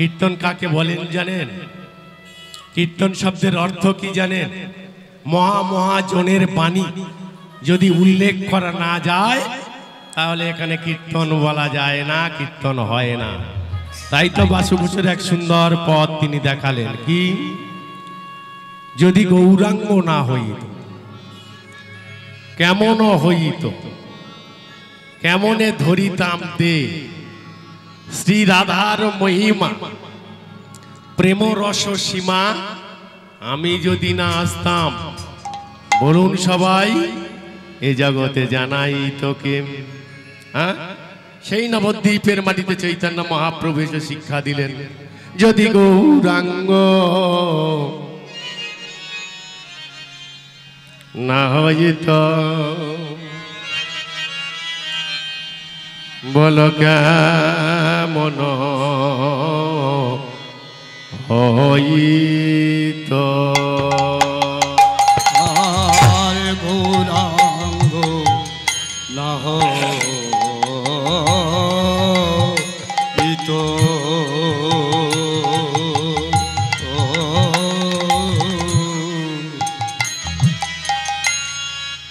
কীর্তন কাকে বলেন জানেন? কীর্তন শব্দের অর্থ কি জানেন? মহা মহাজনের বাণী যদি উল্লেখ করা না যায় তাহলে এখানে কীর্তন বলা যায় না, কীর্তন হয় না। তাই তো বাসুঘোষের এক সুন্দর পথ তিনি দেখালেন, কি যদি গৌরাঙ্গ না হইত কেমন হইত, কেমনে ধরিতাম দে শ্রী রাধার মহিমা প্রেম রস সীমা, আমি যদি না আসতাম বলুন সবাই এ জগতে জানাই তোকে। হ্যাঁ, সেই নবদ্বীপের মাটিতে চৈতন্য মহাপ্রভু এসে শিক্ষা দিলেন, যদি গৌরাঙ্গ না হইত বল কেমন হইত। আর গৌরাঙ্গ না হইত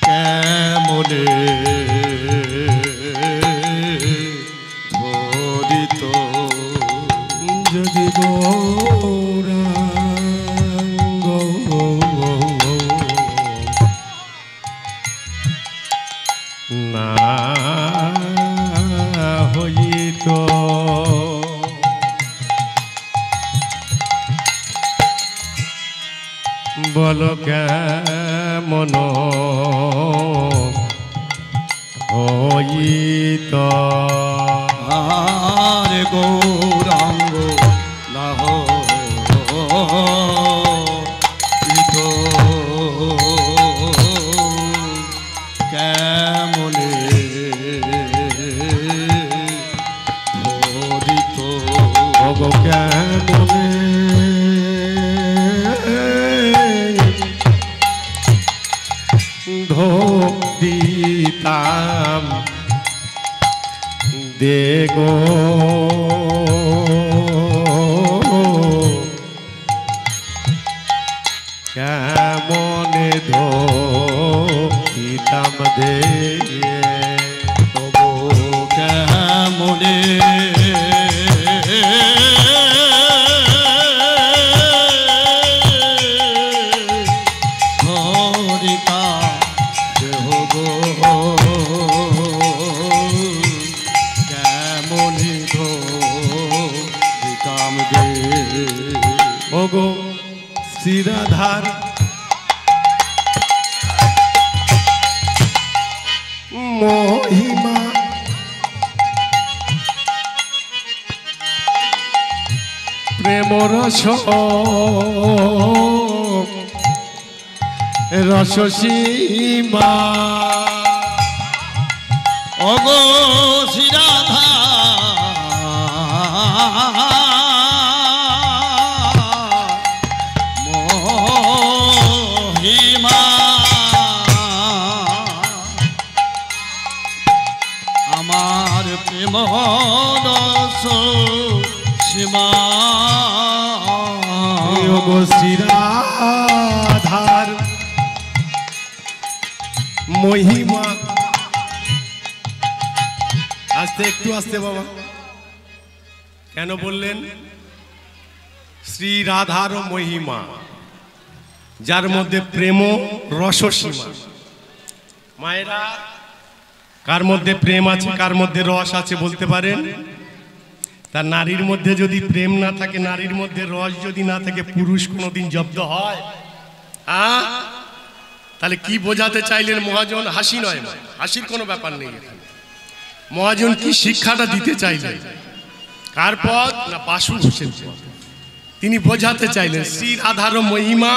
কেমনে ধরিত, যদি গৌরাঙ্গ না হইত বল কেমন হইত। আর গৌরাঙ্গ না হইত কেমনে ধরিত, ভগ কেমনে দিতাম দেগো কেমনে দিতাম দে কেমনে ধরিতা দেহ গো, কেমনে ধরিতাম দে ওগো শ্রীরাধার মহিমা প্রেম রস রস সীমা, ওগো শ্রীরাধা মহিমা আমার প্রেম রস সীমা, ওগো শ্রীরাধার মহিমা। আস্তে একটু আস্তে বাবা, কেন বললেন? শ্রী রাধার মহিমা, যার মধ্যে প্রেম রস সীমা। মায়েরা, কার মধ্যে প্রেম আছে, কার মধ্যে রস আছে বলতে পারেন? তার নারীর মধ্যে যদি প্রেম না থাকে, নারীর মধ্যে রস যদি না থাকে, পুরুষ কোনোদিন জব্দ হয়? তাহলে কি বোঝাতে চাইলেন মহাজন? হাসি নয়, হাসির কোনো ব্যাপার নেই। মহাজন কি শিক্ষাটা দিতে চাইলেন? কার পথ? না বাসু ঘোষের পথ। তিনি বোঝাতে চাইলেন শ্রী রাধার মহিমা,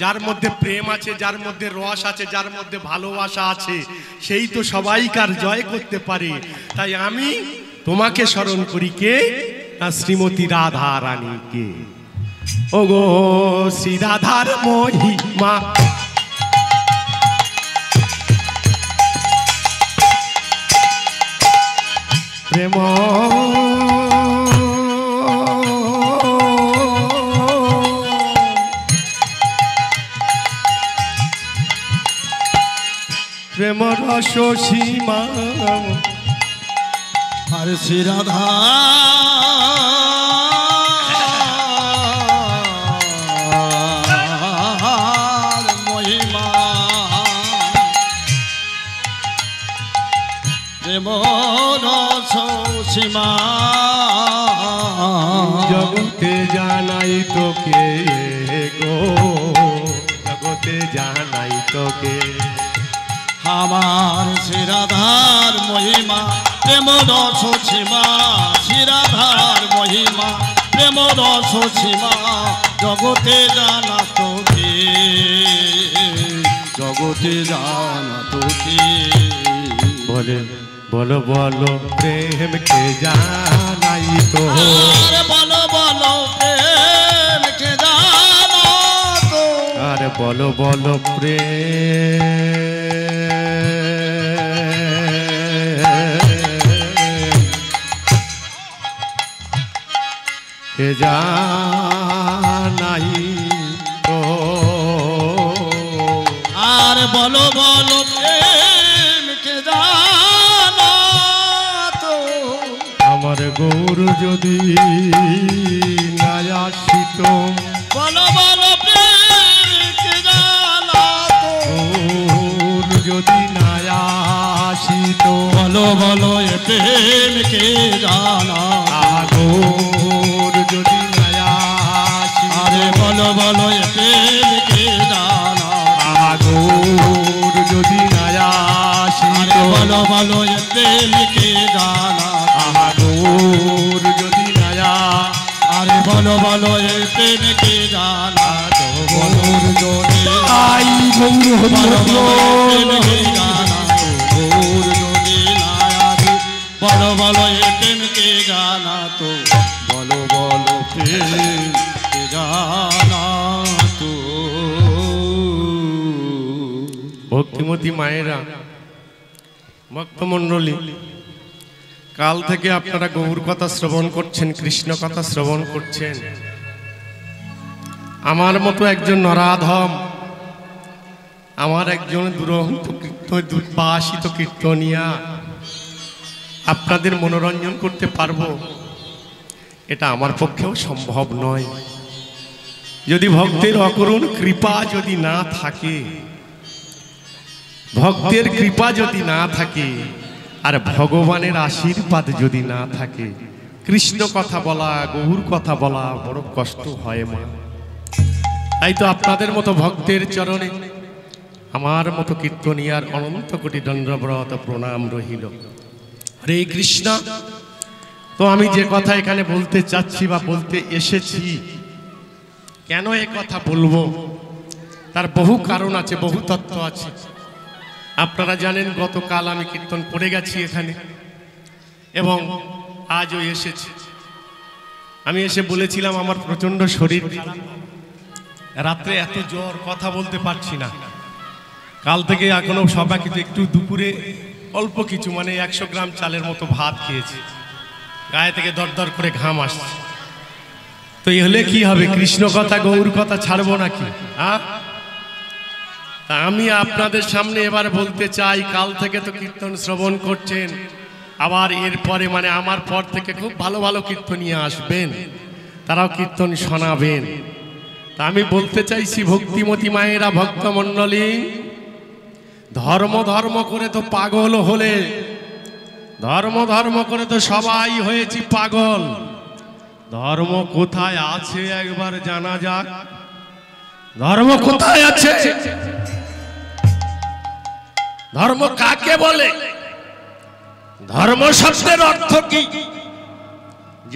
যার মধ্যে প্রেম আছে, যার মধ্যে রস আছে, যার মধ্যে ভালোবাসা আছে, সেই তো সবাইকার জয় করতে পারে। তাই আমি তোমাকে স্মরণ করি, কে? না শ্রীমতী রাধা রানীকে। ওগো শ্রী রাধার মহিমা প্রেম প্রেম রস সীমা আর শ্রী রাধা মহিমা প্রেম রস সীমা জগতে জানাই তোকে গো, জগতে জানাই তোকে। আমার শ্রী রাধার মহিমা প্রেম রস সীমা, শ্রী রাধার মহিমা প্রেম রস সীমা জগতে জানা তোকে, জগতে জানা তোকে। বলে বলো বলো প্রেমকে জানাই তো, আরে বলো বলো প্রেমকে জানা তো, আরে বলো বলো কে জানাই তো, আর বলো বলো প্রেমকে জানা তো। আমার গৌর যদি না আসিত, বলো বলো প্রেমকে জানা তো, গৌর যদি না আসিত, বলো বলো এ প্রেমকে জানা। গৌর যদি না আসিত, আরে বলো বলো এ প্রেমকে জানা। গৌর যদি না আসিত, আরে বলো বলো এ প্রেমকে জানা। গৌর যদি না, আরে বলো বলো এ প্রেমকে জানা। গৌর যদি আই গৌর বলো বলো এ প্রেমকে জানা। গৌর যদি না আসে, বলো বলো এ প্রেমকে জানা তো, বলো বলো প্রেমকে জানা তো। ভক্তিমতী মায়েরা, ভক্তমণ্ডলী, কাল থেকে আপনারা গৌর কথা শ্রবণ করছেন, কৃষ্ণ কথা শ্রবণ করছেন। আমার মতো একজন নরাধম, আমার একজন দুর্বাসিত কীর্তনিয়া আপনাদের মনোরঞ্জন করতে পারবো, এটা আমার পক্ষেও সম্ভব নয়। যদি ভক্তের অকরুণ কৃপা যদি না থাকে, ভক্তের কৃপা যদি না থাকে, আর ভগবানের আশীর্বাদ যদি না থাকে, কৃষ্ণ কথা বলা, গৌর কথা বলা বড় কষ্ট হয় মা। তাই তো আপনাদের মতো ভক্তের চরণে আমার মতো কীর্তনিয়ার অনন্ত কোটি দণ্ডব্রত প্রণাম রহিল। হরে কৃষ্ণ। তো আমি যে কথা এখানে বলতে চাচ্ছি বা বলতে এসেছি, কেন এ কথা বলবো, তার বহু কারণ আছে, বহু তত্ত্ব আছে। আপনারা জানেন গতকাল আমি কীর্তন করে গেছি এখানে, এবং আজও এসেছি। আমি এসে বলেছিলাম আমার প্রচণ্ড শরীর খারাপ, রাত্রে এত জ্বর, কথা বলতে পারছি না। কাল থেকে এখনো সবাই কিছু একটু দুপুরে অল্প কিছু, মানে 100 গ্রাম চালের মতো ভাত খেয়েছি, গায়ে থেকে দরদর করে ঘাম আসছে। তো এই হলে কি হবে, কৃষ্ণ কথা গৌর কথা ছাড়বো নাকি? তা আমি আপনাদের সামনে এবার বলতে চাই, কাল থেকে তো কীর্তন শ্রবণ করছেন, আবার এরপরে মানে আমার পর থেকে খুব ভালো ভালো কীর্তনিয়া আসবেন, তারাও কীর্তন শোনাবেন। তা আমি বলতে চাইছি ভক্তিমতী মায়েরা, ভক্তমণ্ডলী, ধর্ম ধর্ম করে তো পাগল হলে, ধর্ম ধর্ম করে তো সবাই হয়েছি পাগল। ধর্ম কোথায় আছে একবার জানা যাক। ধর্ম কোথায় আছে? ধর্ম কাকে বলে? ধর্ম শব্দের অর্থ কি?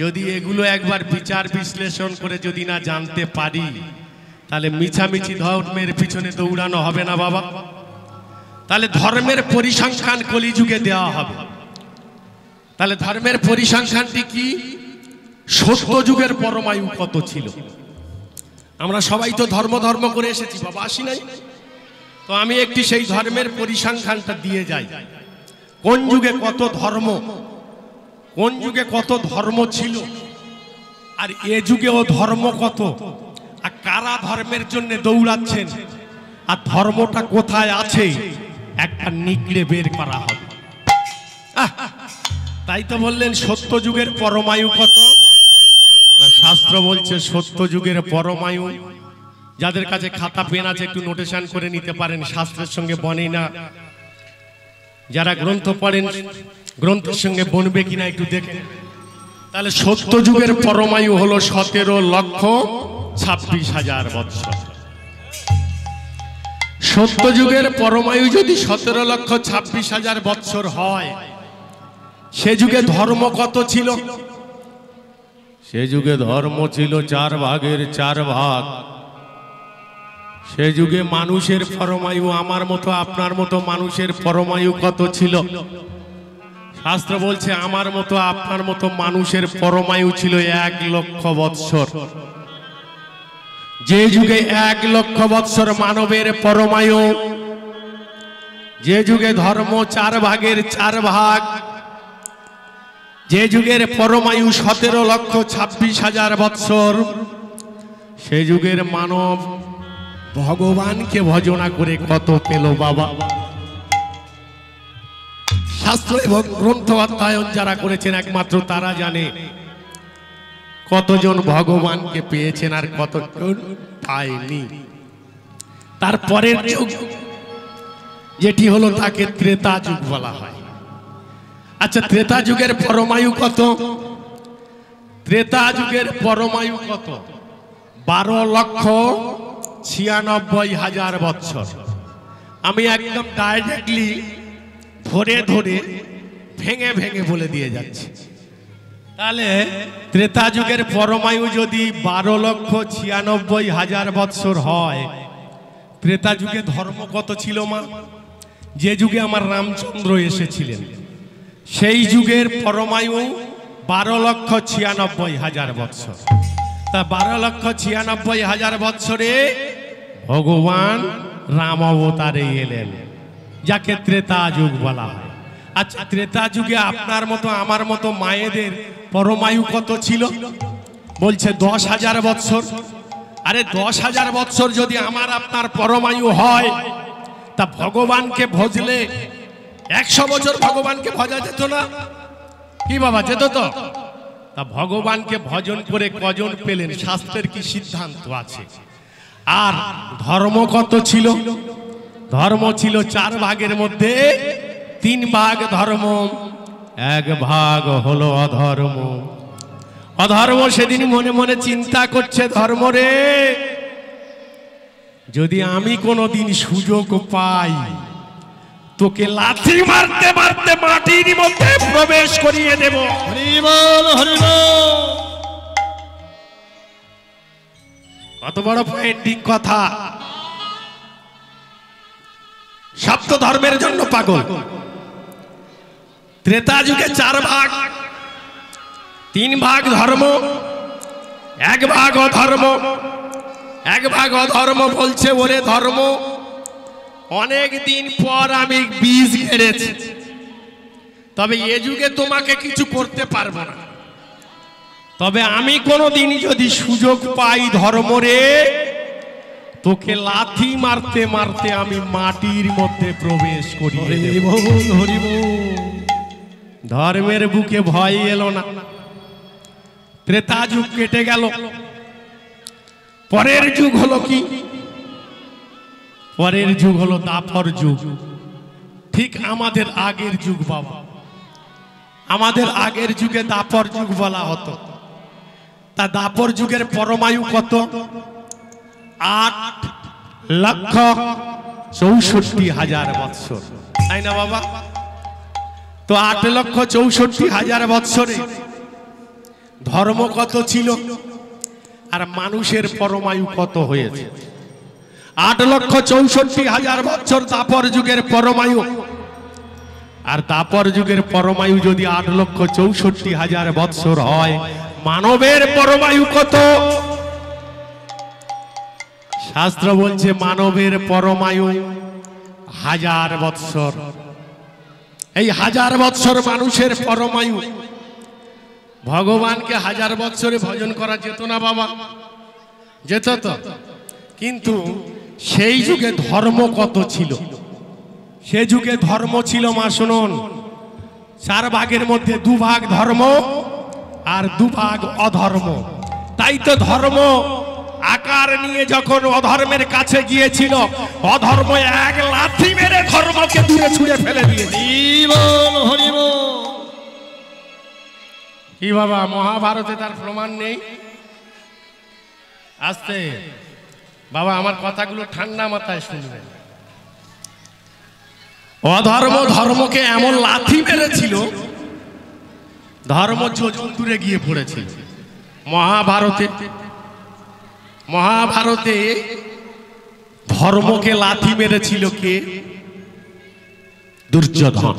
যদি এগুলো একবার বিচার বিশ্লেষণ করে যদি না জানতে পারি, তাহলে মিছামিছি ধর্মের পিছনে দৌড়ানো হবে না বাবা। তাহলে ধর্মের পরিসংখ্যান কলিযুগে দেওয়া হবে। তাহলে ধর্মের পরিসংখ্যানটি কি? সত্য যুগের পরমায়ু কত ছিল? আমরা সবাই তো ধর্ম ধর্ম করে এসেছি বাবা, আসি নাই? তো আমি একটি সেই ধর্মের পরিসংখ্যানটা দিয়ে যাই। কোন যুগে কত ধর্ম, কোন যুগে কত ধর্ম ছিল, আর এ যুগেও ধর্ম কত, আর কারা ধর্মের জন্য দৌড়াচ্ছেন, আর ধর্মটা কোথায় আছে, একটা নিগড়ে বের করা হবে। তাই তো বললেন সত্য যুগের পরমায়ু কত না, শাস্ত্র বলছে সত্য যুগের পরমায়ু, যাদের কাছে খাতা পেন আছে একটু নোটেশন করে নিতে পারেন, শাস্ত্রের সঙ্গে বনে না, যারা গ্রন্থ পড়েন গ্রন্থের সঙ্গে বনবে কিনা একটু দেখেন। তাহলে সত্য যুগের পরমায়ু হলো 17,26,000 বৎসর। সত্য যুগের পরমায়ু যদি 17,26,000 বৎসর হয়, সে যুগে ধর্ম কত ছিল? সে যুগে ধর্ম ছিল 4 ভাগের 4 ভাগ। সে যুগে মানুষের পরমায়ু, আমার মতো আপনার মতো মানুষের পরমায়ু কত ছিল? শাস্ত্র বলছে আমার মতো আপনার মতো মানুষের পরমায়ু ছিল 1,00,000 বৎসর। যে যুগে 1,00,000 বৎসর মানবের পরমায়ু, যে যুগে ধর্ম 4 ভাগের 4 ভাগ, যে যুগের পরমায়ু 17,26,000 বৎসর, সে যুগের মানব ভগবানকে ভজনা করে কত পেল বাবা? শাস্ত্র এবং গ্রন্থ অধ্যয়ন যারা করেছেন একমাত্র তারা জানে কতজন ভগবানকে পেয়েছেন আর কতজন পায়নি। তারপরের যুগ যেটি হলো তাকে ত্রেতা যুগ বলা হয়। আচ্ছা, ত্রেতা যুগের পরমায়ু কত? ত্রেতা যুগের পরমায়ু কত? 12,96,000 বৎসর। আমি একদম ডাইরেক্টলি ধরে ধরে ভেঙে ভেঙে বলে দিয়ে যাচ্ছি। তাহলে ত্রেতা যুগের পরমায়ু যদি 12,96,000 বৎসর হয়, ত্রেতা যুগে ধর্ম কত ছিল মা? যে যুগে আমার রামচন্দ্র এসেছিলেন সেই যুগের পরমায়ু 12,96,000 বৎসর। তা 12,96,000 বৎসরে ভগবান রাম অবতারে এলেন, যাকে ত্রেতা যুগ বলা হয়। আচ্ছা, ত্রেতা যুগে আপনার মতো আমার মতো মায়েদের পরমায়ু কত ছিল? বলছে 10,000 বৎসর। আরে 10,000 বৎসর যদি আমার আপনার পরমায়ু হয়, তা ভগবানকে ভজলে 100 বছর ভগবানকে ভজা যেত না কি বাবা? যেত তো। তা ভগবানকে ভজন করে কজন পেলেন? শাস্ত্রের কি সিদ্ধান্ত আছে? আর ধর্ম কত ছিল? ধর্ম ছিল 4 ভাগের মধ্যে 3 ভাগ ধর্ম, 1 ভাগ হলো অধর্ম। অধর্ম সেদিন মনে মনে চিন্তা করছে, ধর্ম রে, যদি আমি কোনোদিন সুযোগ পাই তোকে লাথি মারতে মারতে মাটির মধ্যে প্রবেশ করিয়ে দেব। হরি বল, হরি বল। কত বড় পয়েন্টিং কথা! সপ্ত ধর্মের জন্য পাগল। ত্রেতা যুগে 4 ভাগ, 3 ভাগ ধর্ম, 1 ভাগ অধর্ম। 1 ভাগ অধর্ম বলছে, ওরে ধর্ম, অনেক দিন পর আমি বীজ ঘেরেছি, তবে এ যুগে তোমাকে কিছু করতে পারবো না। তবে আমি কোনোদিন যদি সুযোগ পাই ধর্ম রে, তোকে লাথি মারতে মারতে আমি মাটির মধ্যে প্রবেশ করি। ধর্মের বুকে ভয় এলো না। ত্রেতা যুগ কেটে গেল। পরের যুগ হলো কি? পরের যুগ হলো দাপর যুগ। ঠিক আমাদের আগের যুগ বাবা। আমাদের আগের যুগে দাপর যুগ বলা হতো। তা দাপর যুগের পরমায়ু কত? 8,64,000 বৎসর, তাই না বাবা? তো 8,64,000 বৎসরে ধর্ম কত ছিল আর মানুষের পরমায়ু কত হয়েছে? 8,64,000 বৎসর দাপর যুগের পরমায়ু। আর দাপর যুগের পরমায়ু যদি 8,64,000 বৎসর হয়, মানবের পরমায়ু কত? শাস্ত্র বলছে মানবের পরমায়ু 1000 বৎসর। এই 1000 বৎসর মানুষের পরমায়ু। ভগবানকে 1000 বৎসরে ভজন করা যেত না বাবা? যেত তো। কিন্তু সেই যুগে ধর্ম কত ছিল? সে যুগে ধর্ম ছিল মা শুনুন 4 ভাগের মধ্যে 2 ভাগ ধর্ম আর 2 ভাগ অধর্ম। তাই তো ধর্ম আকার নিয়ে যখন অধর্মের কাছে গিয়েছিল, অধর্ম এক লাথি মেরে ধর্মকে দূরে ছুঁড়ে ফেলে দিয়েছে। কি বাবা, মহাভারতে তার প্রমাণ নেই? আস্তে বাবা, আমার কথাগুলো ঠান্ডা মাথায় শুনবেন। অধর্ম ধর্মকে এমন লাথি মেরেছিল, ধর্ম যোজন দূরে গিয়ে পড়েছিল। মহাভারতে ধর্মকে লাথি মেরেছিল কে? দুর্যোধন।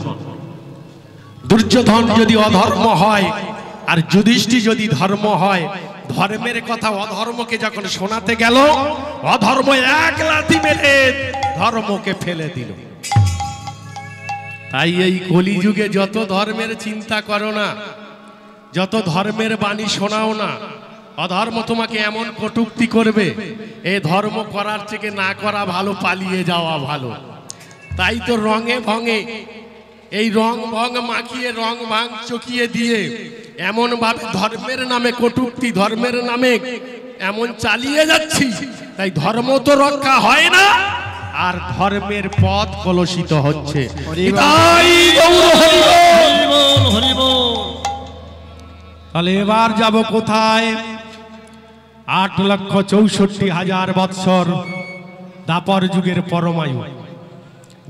দুর্যোধন যদি অধর্ম হয় আর যুধিষ্ঠির যদি ধর্ম হয়, ধর্মের কথা অধর্মকে যখন শোনাতে গেল, অধর্ম এক লাথি মেরে ধর্মকে ফেলে দিল। তাই এই কলিযুগে যত ধর্মের চিন্তা করো না, যত ধর্মের বাণী শোনাও না, অধর্ম তোমাকে এমন কটূক্তি করবে, এই ধর্ম করার থেকে না করা ভালো, পালিয়ে যাওয়া ভালো। তাই তো রঙে ভঙে এই রং ভং মাখিয়ে রং ভাঙ চকিয়ে দিয়ে এমন ভাবে ধর্মের নামে কটূক্তি, ধর্মের নামে এমন চালিয়ে যাচ্ছি, তাই ধর্ম তো রক্ষা হয় না, আর ধর্মের পথ কলুষিত হচ্ছে। তাহলে এবার যাব কোথায়? 8,64,000 বৎসর দাপর যুগের পরমায়ু।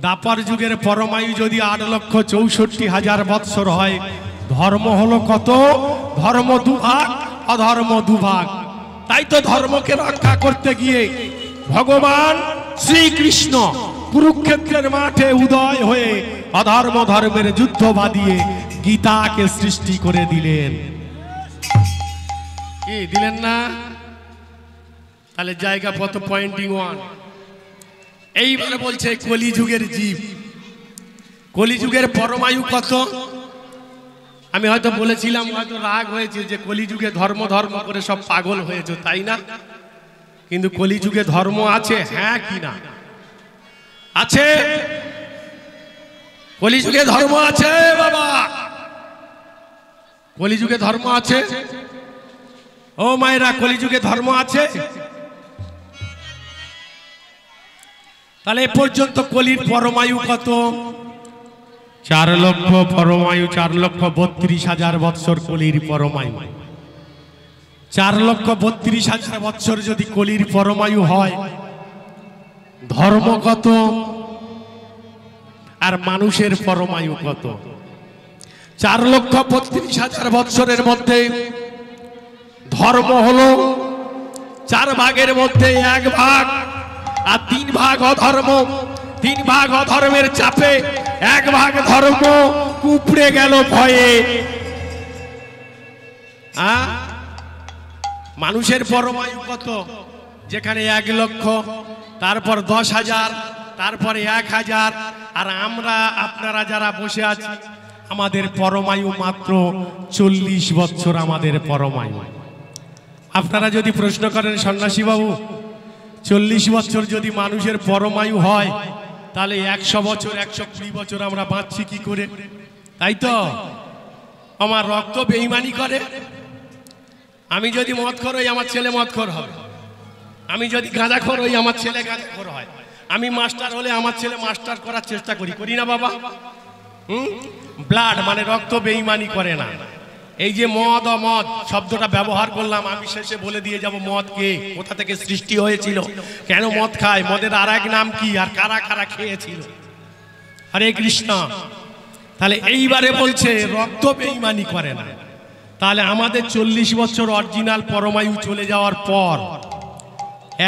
দাপর যুগের পরমায়ু যদি 8,64,000 বৎসর হয়, ধর্ম হলো কত? ধর্ম 2 ভাগ, অধর্ম 2 ভাগ। তাই তো ধর্মকে রক্ষা করতে গিয়ে ভগবান শ্রীকৃষ্ণ কুরুক্ষেত্রের মাঠে উদয় হয়ে অধর্ম ধর্মের যুদ্ধ বাঁধিয়ে গীতাকে সৃষ্টি করে দিলেন। কি দিলেন না? তাহলে জায়গা কত? পয়েন্টিং 1। এইবারে বলছে কলিযুগের জীব, কলিযুগের পরমায়ু কত? আমি হয়তো বলেছিলাম, হয়তো রাগ হয়েছে যে কলিযুগে ধর্ম ধর্ম করে সব পাগল হয়েছে, তাই না? কিন্তু কলিযুগে ধর্ম আছে, হ্যাঁ কি না? আছে। কলিযুগে ধর্ম আছে বাবা, কলিযুগে ধর্ম আছে। ও মায়েরা, কলিযুগে ধর্ম আছে। তাহলে এ পর্যন্ত কলির পরমায়ু কত? 4 লক্ষ পরমায়ু, 4,32,000 বৎসর কলির পরমায়ু। 4,32,000 বৎসর যদি কলির পরমায়ু হয়, ধর্ম কত আর মানুষের পরমায়ু কত? 4,32,000 বৎসরের মধ্যে ধর্ম হলো 4 ভাগের মধ্যে 1 ভাগ, আর 3 ভাগ অধর্ম। 3 ভাগ অধর্মের চাপে 1 ভাগ ধর্ম উপড়ে গেল ভয়ে। মানুষের পরমায়ু কত? যেখানে 1 লক্ষ, তারপর 10,000, তারপরে 1,000, আর আমরা আপনারা যারা বসে আছি, আমাদের পরমায়ু মাত্র 40 বছর। আমাদের পরমায়ু, আপনারা যদি প্রশ্ন করেন সন্ন্যাসী বাবু, 40 বছর যদি মানুষের পরমায়ু হয়, তাহলে 100 বছর 120 বছর আমরা বাঁচছি কি করে? তাই তো আমার রক্ত বেঈমানি করে। আমি যদি মদখোর হই, আমার ছেলে মদখোর হবে। আমি যদি গাঁজাখোর হই, আমার ছেলে গাঁজাখোর হয়। আমি মাস্টার হলে আমার ছেলে মাস্টার করার চেষ্টা করি না বাবা? ব্লাড মানে রক্ত বেঈমানি করে না। এই যে মদ অমদ শব্দটা ব্যবহার করলাম, আমি শেষে বলে দিয়ে যাব মদ কে, কোথা থেকে সৃষ্টি হয়েছিল, কেন মদ খায়, মদের আর এক নাম কি, আর কারা কারা খেয়েছিল। হরে কৃষ্ণ। তাহলে এইবারে বলছে রক্ত বেঈমানি করে না। তাহলে আমাদের 40 বছর অরিজিনাল পরমায়ু চলে যাওয়ার পর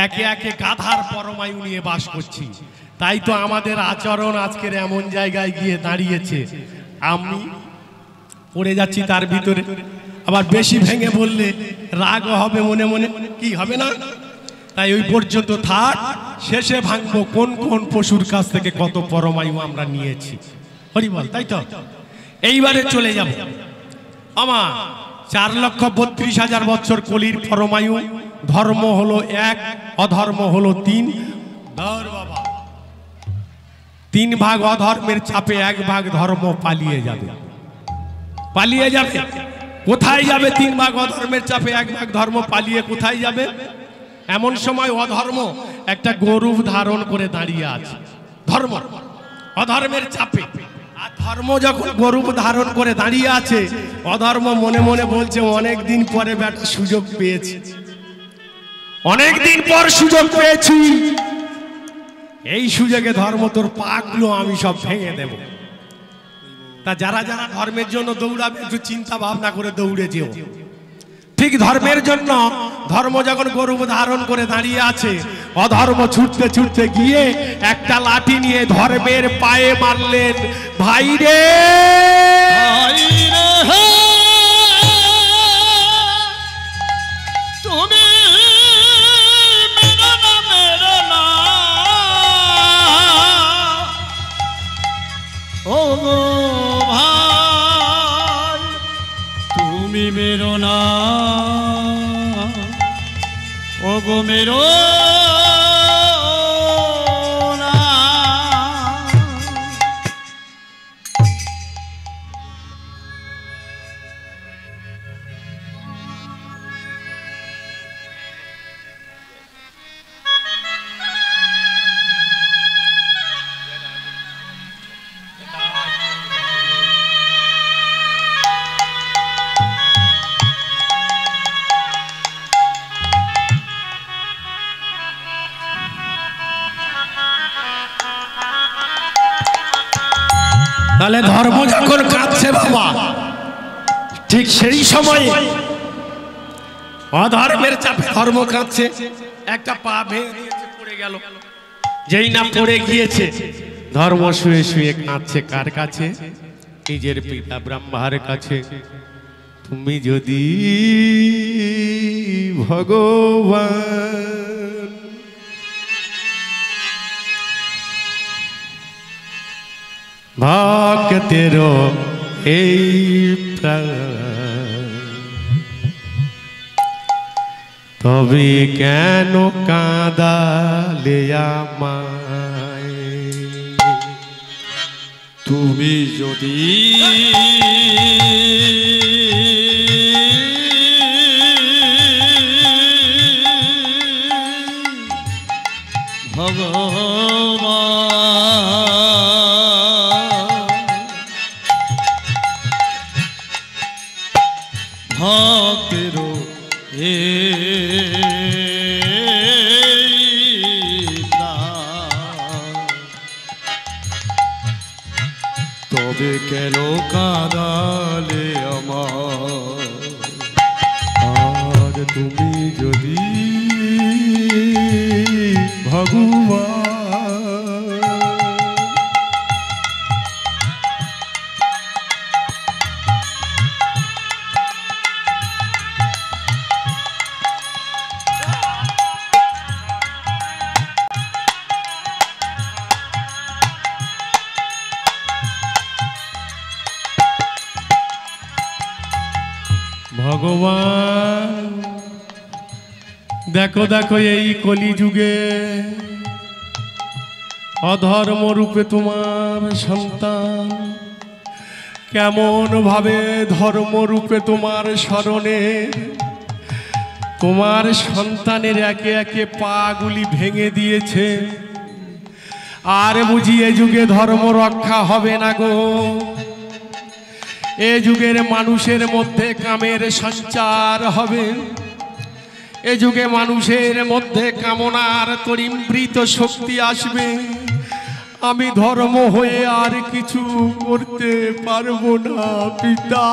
একে একে গাধার পরমায়ু নিয়ে বাস করছি। তাই তো আমাদের আচরণ আজকের এমন জায়গায় গিয়ে দাঁড়িয়েছে। আমি পড়ে যাচ্ছি তার ভিতরে। আবার বেশি ভেঙে বললে রাগ হবে মনে মনে, কি হবে না? তাই ওই পর্যন্ত থাক, শেষে ভাঙবো কোন কোন পশুর কাছ থেকে কত পরমায়ু আমরা নিয়েছি। হরি বল। তাই তো এইবারে চলে যাব আমার 4,32,000 বছর কলির পরমায়ু। ধর্ম হলো 1, অধর্ম হলো 3। ধর বাবা, 3 ভাগ অধর্মের চাপে 1 ভাগ ধর্ম পালিয়ে যাবে। পালিয়ে যাবে কোথায় যাবে? 3 ভাগ অধর্মের চাপে 1 ভাগ ধর্ম পালিয়ে কোথায় যাবে? এমন সময় অধর্ম একটা গরু ধারণ করে দাঁড়িয়ে আছে। ধর্ম অধর্মের চাপে, আর ধর্ম যখন গরু ধারণ করে দাঁড়িয়ে আছে, অধর্ম মনে মনে বলছে অনেক দিন পরে বেটা সুযোগ পেয়েছি, অনেক দিন পর সুযোগ পেয়েছি, এই সুযোগে ধর্ম তোর পাগুলো আমি সব ভেঙে দেব। তা যারা যারা ধর্মের জন্য দৌড়াবে একটু চিন্তা ভাবনা করে দৌড়ে যেও। ঠিক ধর্মের জন্য ধর্ম যখন গরু ধারণ করে দাঁড়িয়ে আছে, অধর্ম ছুটতে ছুটতে গিয়ে একটা লাঠি নিয়ে ধর্মের পায়ে মারলেন। ভাই রে তুমি মেরো না, ও গো ভাই তুমি মেরো না, ও গো মেরো না। তাহলে ধর্ম যখন কাঁদছে বাবা, ঠিক সেই সময়ে অধর্মের চাপে ধর্ম কাঁদছে। একটা পা ভেঙে দিয়েছে, পড়ে গেল। যেই না পড়ে গিয়েছে, ধর্ম শুয়ে শুয়ে কাঁদছে। কার কাছে? নিজের পিতা ব্রহ্মার কাছে। তুমি যদি ভগবান ভক্তেরো এই প্রাণ, তবে কেন কাঁদালে আমায়? তুমি যদি ভক্তেরো তবে কেন কাঁদালে আমার? আর তুমি যদি ভগবান ভগবান দেখো দেখো এই কলিযুগে অধর্ম রূপে তোমার সন্তান কেমন ভাবে ধর্ম রূপে তোমার শরণে তোমার সন্তানের একে একে পাগুলি ভেঙে দিয়েছে। আর বুঝি এ যুগে ধর্ম রক্ষা হবে না গো। এ যুগের মানুষের মধ্যে কামের সঞ্চার হবে। এ যুগে মানুষের মধ্যে কামনার তরিমৃত শক্তি আসবে। আমি ধর্ম হয়ে আর কিছু করতে পারবো না পিতা।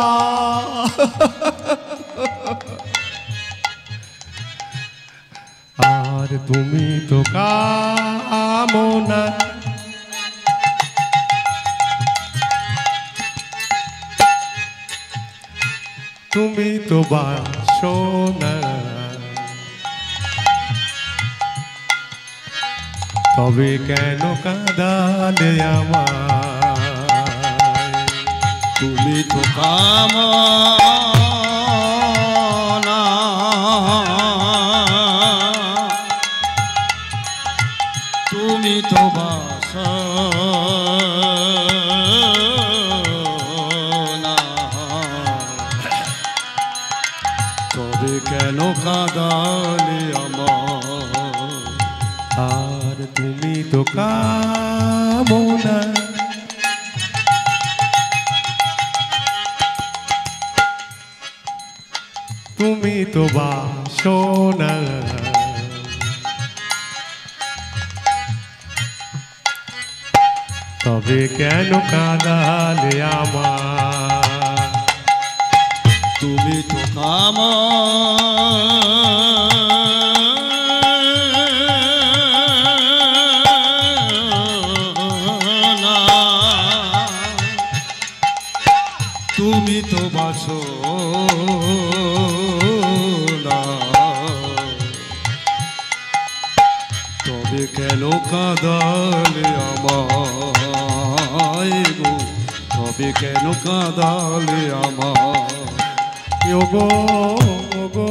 আর তুমি তো কামনা তুমি তো বাসনা, তবে কেন কাঁদালে আমায়? তুমি তো কামনা, তুমি তো বাসনা, কাঁদালে আমার, আর তুমি তো কামনা, তুমি তো বাসনা, তবে কেন কাঁদালে আমার, তুমি তো কামনা, তুমি তো বাসনা, তবে কেন কাঁদালে আমায় গো, তবে কেন কাঁদালে আমার, ওগো ওগো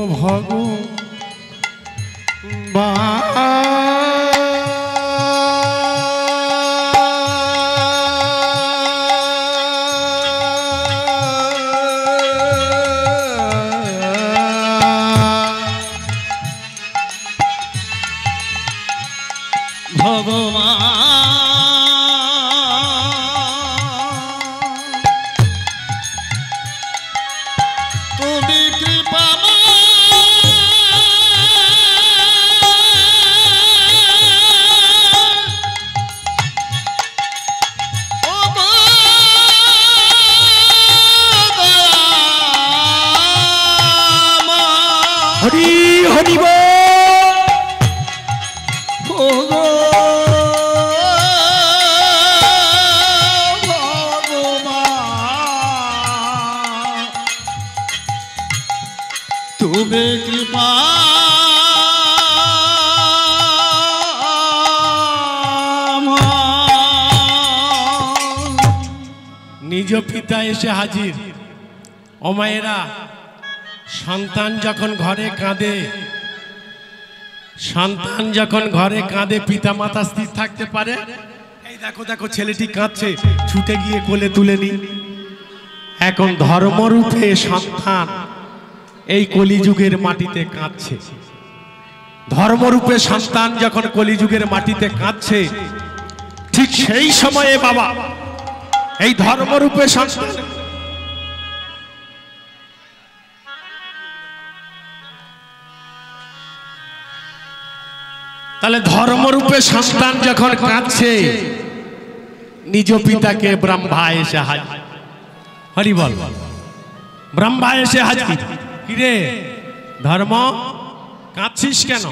তুমি কৃপাময়, হরি হরি বল। তুমি কৃপা নিজ পিতা এসে হাজির। ও মায়েরা, সন্তান যখন ঘরে কাঁদে, সন্তান যখন ঘরে কাঁদে, পিতা মাতা স্থির থাকতে পারে? এই দেখো দেখো ছেলেটি কাঁদছে, ছুটে গিয়ে কোলে তুলে নি। এখন ধর্মরূপে সন্তান এই কলিযুগের মাটিতে কাঁদছে। ধর্মরূপে সন্তান যখন কলিযুগের মাটিতে কাঁদছে, ঠিক সেই সময়ে বাবা এই ধর্মরূপে সন্তান, তাহলে ধর্মরূপে সন্তান যখন কাঁদছে, নিজ পিতাকে ব্রহ্মা এসে হাজির। হরি বল। ব্রহ্মা এসে হাজির। কিরে ধর্ম, কাঁদছিস কেন?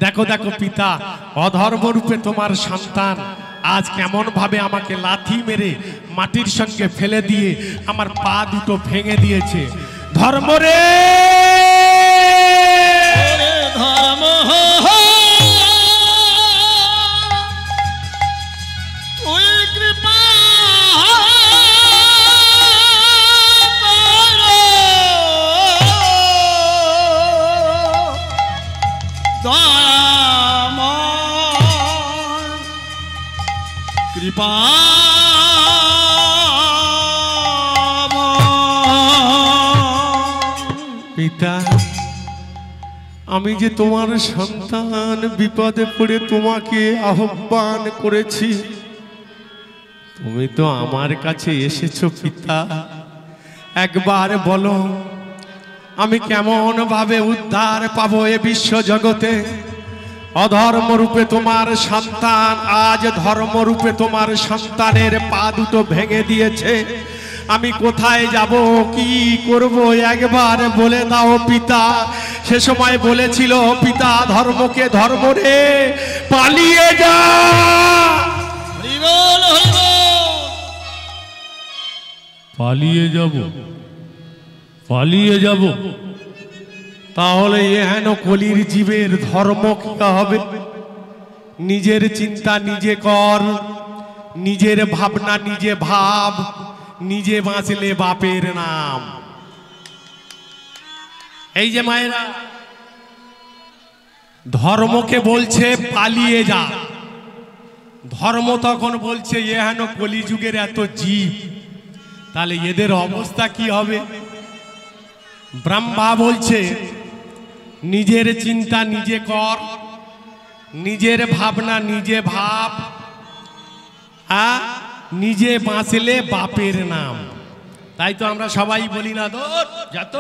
দেখো দেখো পিতা, অধর্ম রূপে তোমার সন্তান আজ কেমন ভাবে আমাকে লাথি মেরে মাটির সঙ্গে ফেলে দিয়ে আমার পা দুটো ভেঙে দিয়েছে। ধর্ম রে, ধর্ম তুই কৃপা কৃপা পিতা, আমি যে তোমার সন্তান বিপদে পড়ে তোমাকে আহ্বান করেছি, তুমি তো আমার কাছে এসেছো পিতা। একবার বলো আমি কেমন ভাবে উদ্ধার পাবো এ বিশ্ব জগতে? অধর্ম রূপে তোমার সন্তান আজ ধর্ম রূপে তোমার সন্তানের পা দুটো ভেঙে দিয়েছে। আমি কোথায় যাব, কি করব, একবার বলে দাও পিতা। সে সময় বলেছিল পিতা ধর্মকে, ধর্ম রে পালিয়ে যা। পালিয়ে যাব, পালিয়ে যাব, তাহলে এহেন কলির জীবের ধর্ম কি হবে? নিজের চিন্তা নিজে কর, নিজের ভাবনা নিজে ভাব, নিজে বাঁচলে বাপের নাম। এই যে মায়েরা, ধর্মকে বলছে পালিয়ে যা, ধর্ম তখন বলছে এহেন কলিযুগের এত জীব, তাহলে এদের অবস্থা কি হবে? ব্রহ্মা বলছে নিজের চিন্তা নিজে কর, নিজের ভাবনা নিজে ভাব, নিজে বাঁচলে বাপের নাম। তাই তো আমরা সবাই বলি না, দোর যত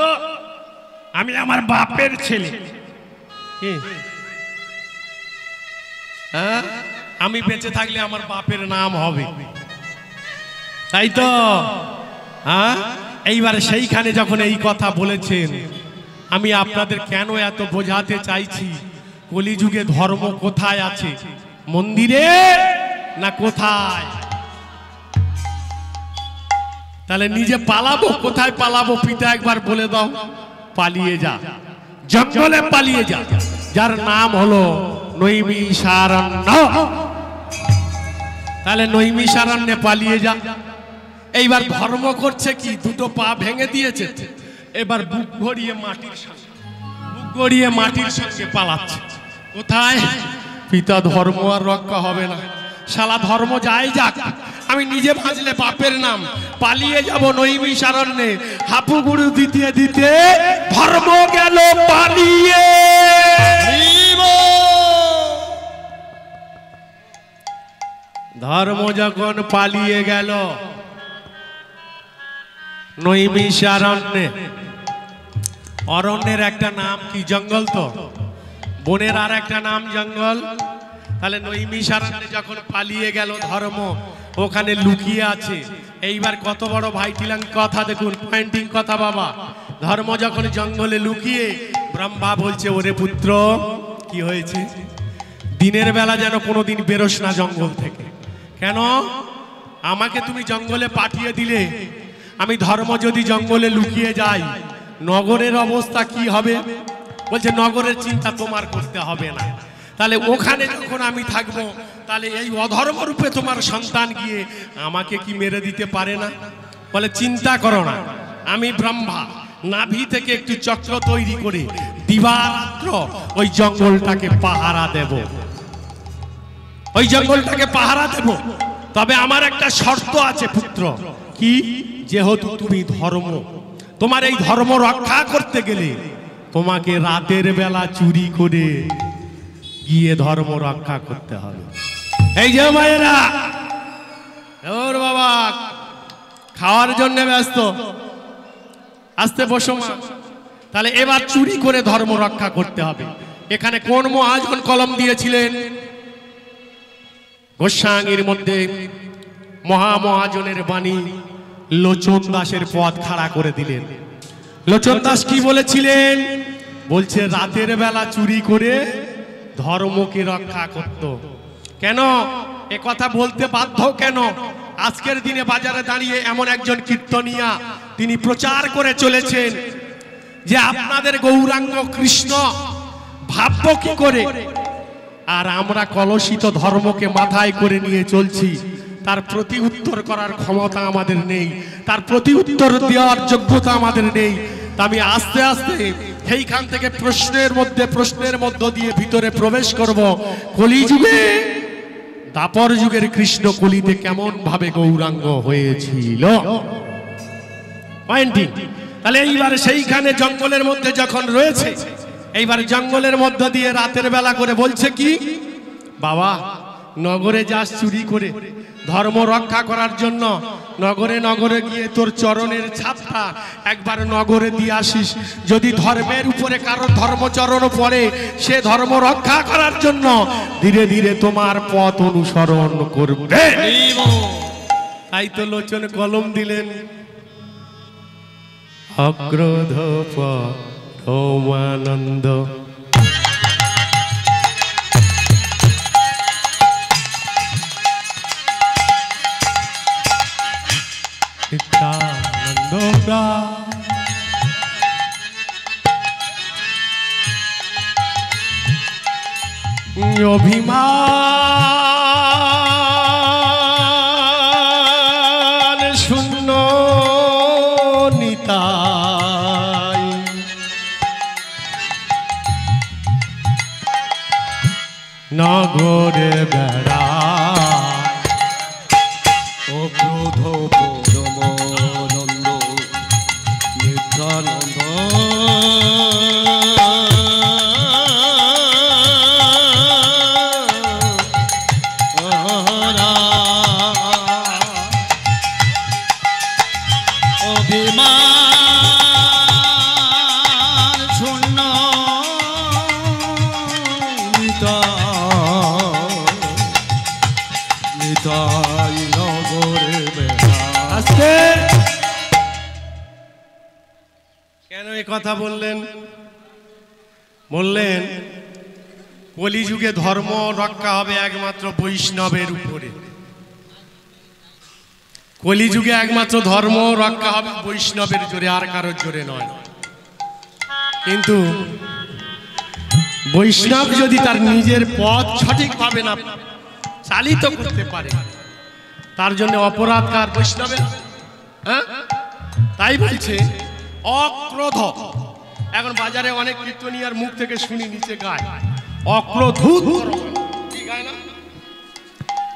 আমি আমার বাপের ছেলে, আমি বেঁচে থাকলে আমার বাপের নাম হবে, তাই তো। এইবার সেইখানে যখন এই কথা বলেছেন, আমি আপনাদের কেন এত বোঝাতে চাইছি, কলিযুগে ধর্ম কোথায় আছে, মন্দিরে না কোথায়? তাহলে নিজে পালাবো, কোথায় পালাবো? পিতা একবার বলে দাও। পালিয়ে যা, জঙ্গলে পালিয়ে যা, যার নাম হলো নৈমিষারণ্য। তাহলে নৈমিষারণ্যে পালিয়ে যা। এইবার ধর্ম করছে কি, দুটো পা ভেঙে দিয়েছে, এবার বুক গড়িয়ে মাটির সঙ্গে, বুক গড়িয়ে মাটির সঙ্গে পালাচ্ছে। কোথায়? পিতা ধর্ম আর রক্ষা হবে না, শালা ধর্ম যাই যাক, আমি নিজে বাঁচলে বাপের নাম। পালিয়ে যাব নৈমিষারণ্যে, হাপু গুরু দিতে দিতে ধর্ম গেল পালিয়ে। ধর্ম যখন পালিয়ে গেল নৈমিষারণ্যে, অরণ্যের একটা নাম কি? জঙ্গল। তো বনের আর একটা নাম জঙ্গল। তাহলে নৈমিষারণ্যে যখন পালিয়ে গেল ধর্ম, ওখানে লুকিয়ে আছে। এইবার কত বড় ভাইটিলাং কথা দেখুন, পয়েন্টিং কথা বাবা। ধর্ম যখন জঙ্গলে লুকিয়ে, ব্রহ্মা বলছে, ওরে পুত্র কি হয়েছে, দিনের বেলা যেন কোনোদিন বেরোস না জঙ্গল থেকে। কেন? আমাকে তুমি জঙ্গলে পাঠিয়ে দিলে, আমি ধর্ম যদি জঙ্গলে লুকিয়ে যাই, নগরের অবস্থা কি হবে? বলছে নগরের চিন্তা তোমার করতে হবে না। তাহলে ওখানে যখন আমি থাকবো, তাহলে এই অধর্ম রূপে তোমার সন্তান গিয়ে আমাকে কি মেরে দিতে পারে না? বলে চিন্তা করো না, আমি ব্রহ্মা নাভি থেকে একটি চক্র তৈরি করে দিবারাত্র ওই জঙ্গলটাকে পাহারা দেব, ওই জঙ্গলটাকে পাহারা দেব। তবে আমার একটা শর্ত আছে পুত্র, কি? যেহেতু তুমি ধর্ম, তোমার এই ধর্ম রক্ষা করতে গেলে তোমাকে রাতের বেলা চুরি করে গিয়ে ধর্ম রক্ষা করতে হবে। এই যে মায়েরা, ওর বাবা খাওয়ার জন্য ব্যস্ত, আসতে বসো মা। তাহলে এবার চুরি করে ধর্ম রক্ষা করতে হবে। এখানে কোন মহাজন কলম দিয়েছিলেন? গোস্বামীর মধ্যে মহামহাজনের বাণী লোচন দাসের পথ খাড়া করে দিলেন। লোচন দাস কি বলেছিলেন? বলছে রাতের বেলা চুরি করে ধর্মকে রক্ষা করত। কেন এ কথা বলতে বাধ্য? কেন? আজকের দিনে বাজারে দাঁড়িয়ে এমন একজন কীর্তনিয়া তিনি প্রচার করে চলেছেন যে আপনাদের গৌরাঙ্গ কৃষ্ণ ভাবব কি করে, আর আমরা কলুষিত ধর্মকে মাথায় করে নিয়ে চলছি। তার প্রতি উত্তর করার ক্ষমতা আমাদের নেই, তার প্রতি উত্তর দেওয়ার যোগ্যতা আমাদের নেই। তা আমি আস্তে আস্তে সেইখান থেকে প্রশ্নের মধ্য দিয়ে ভিতরে প্রবেশ করব। কলিযুগে, দাপর যুগের কৃষ্ণ কলিতে কেমন ভাবে গৌরাঙ্গ হয়েছিল। পয়েন্টিং। তাহলে এইবার সেইখানে জঙ্গলের মধ্যে যখন রয়েছে, এইবার জঙ্গলের মধ্য দিয়ে রাতের বেলা করে বলছে কি, বাবা নগরে যাস চুরি করে ধর্ম রক্ষা করার জন্য, নগরে নগরে গিয়ে তোর চরণের ছাপটা একবার নগরে দিয়ে আসিস। যদি ধর্মের উপরে কারো ধর্মচরণ পড়ে, সে ধর্ম রক্ষা করার জন্য ধীরে ধীরে তোমার পথ অনুসরণ করবে। তাই তো লোচন কলম দিলেন, অক্রোধ পরমানন্দ অভিমান শূন্য নিতাই, নগরে বেড়া ও ক্রোধ পরমানন্দ নিত্যানন্দ অভিমান শূন্য নিতাই নগরে বেড়া। আস্তে কেন এ কথা বললেন? বললেন কলিযুগে ধর্ম রক্ষা হবে একমাত্র বৈষ্ণবের উপরে। কলিযুগে একমাত্র ধর্ম রক্ষা হবে বৈষ্ণবের জোরে, আর কারোর জোরে নয়। কিন্তু বৈষ্ণব যদি তার নিজের পথ সঠিকভাবে না চালিত করতে পারে, তার জন্য অপরাধ কার? বৈষ্ণবের। হ্যাঁ, তাই বলছে অক্রোধ। এখন বাজারে অনেক কীর্তনিয়ার মুখ থেকে শুনি নিচে গায় অক্রোধূত।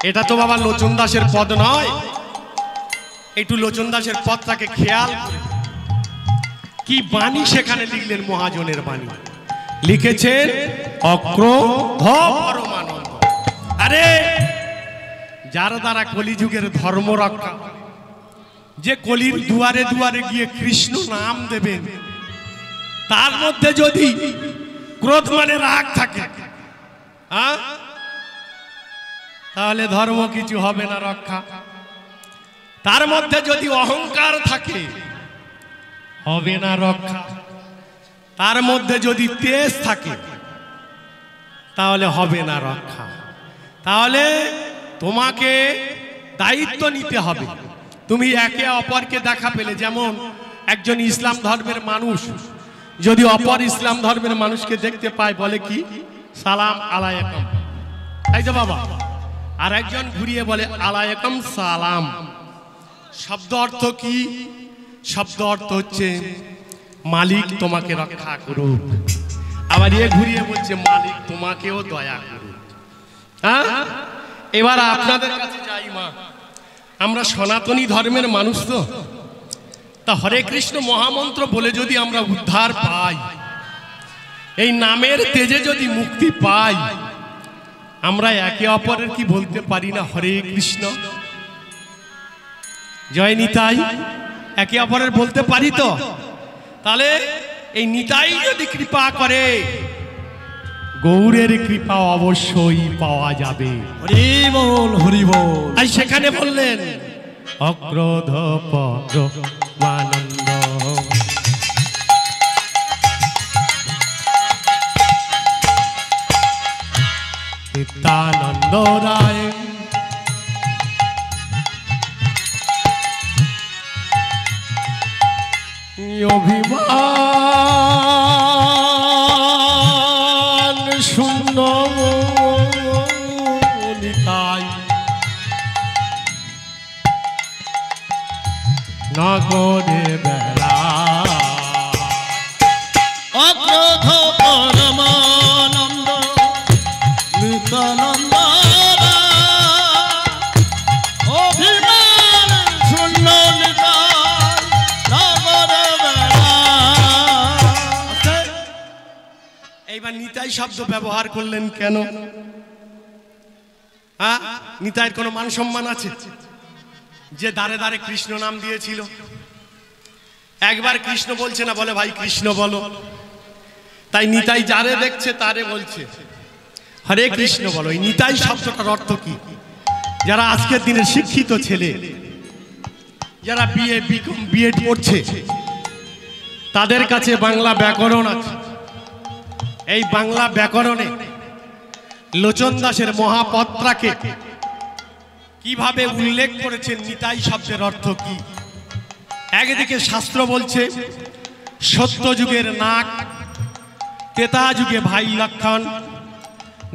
এটা তো বাবা লোচন দাসের পদ নয়। একটু লোচন দাসের পদটাকে খেয়াল করে কি বাণী সেখানে লিখলেন, মহাজনের বাণী লিখেছেন অক্রোধ পরমানন্দ। আরে যার দ্বারা কলিযুগের ধর্ম রক্ষা, যে কলির দুয়ারে দুয়ারে গিয়ে কৃষ্ণ নাম দেবেন, তার মধ্যে যদি ক্রোধ মানে রাগ থাকে, তাহলে ধর্ম কিছু হবে না রক্ষা। তার মধ্যে যদি অহংকার থাকে, হবে না রক্ষা। তার মধ্যে যদি তেজ থাকে, তাহলে হবে না রক্ষা। তাহলে তোমাকে দায়িত্ব নিতে হবে। তুমি একে অপরকে দেখা পেলে, যেমন একজন ইসলাম ধর্মের মানুষ যদি অপর ইসলাম ধর্মের মানুষকে দেখতে পায়, বলে কি সালাম আলাইকুম, তাই তো বাবা। আর একজন ঘুরিয়ে বলে আলাইকুম সালাম। শব্দ অর্থ কি? শব্দ অর্থ হচ্ছে মালিক তোমাকে রক্ষা করুক। আবার এ ঘুরিয়ে বলছে মালিক তোমাকেও দয়া করুক। হ্যাঁ, এবার আপনাদের কাছে যাই মা, আমরা সনাতনী ধর্মের মানুষ তো, তা হরে কৃষ্ণ মহামন্ত্র বলে যদি আমরা উদ্ধার পাই, এই নামের তেজে যদি মুক্তি পাই, আমরা একে অপরের কি বলতে পারি না হরে কৃষ্ণ জয় নিতাই? একে অপরের বলতে পারি তো? তাহলে এই নিতাই যদি কৃপা করে, গৌরের কৃপা অবশ্যই পাওয়া যাবে। হরি বল হরি বল। আর সেখানে বললেন অক্রোধ পরমানন্দ। নিত্যানন্দ রায় অভিমান শূন্য নিতাই নগরে বেলা। অক্রোধ পরমানন্দ নিত্যানন্দ অভিমান শূন্য নিতাই নগরে বেড়া। এইবার নিতাই শব্দ ব্যবহার করলেন কেন? হ্যাঁ, নিতাইয়ের কোনো মান সম্মান আছে? যে দাঁড়ে দাঁড়ে কৃষ্ণ নাম দিয়েছিল, একবার কৃষ্ণ বলছে না, বলে ভাই কৃষ্ণ বলো। তাই নিতাই যারে দেখছে তারে বলছে হরে কৃষ্ণ বলো। এই নিতাই শব্দটার অর্থ কি? যারা আজকের দিনে শিক্ষিত ছেলে, যারা বিএ বিকম বিএড পড়ছে, তাদের কাছে বাংলা ব্যাকরণ আছে। এই বাংলা ব্যাকরণে লোচন দাসের মহাপত্রাকে কিভাবে উল্লেখ করেছেন নিতাই শব্দের অর্থ কি। একদিকে শাস্ত্র বলছে সত্য যুগের নাগ, ত্রেতা যুগে ভাই লক্ষণ,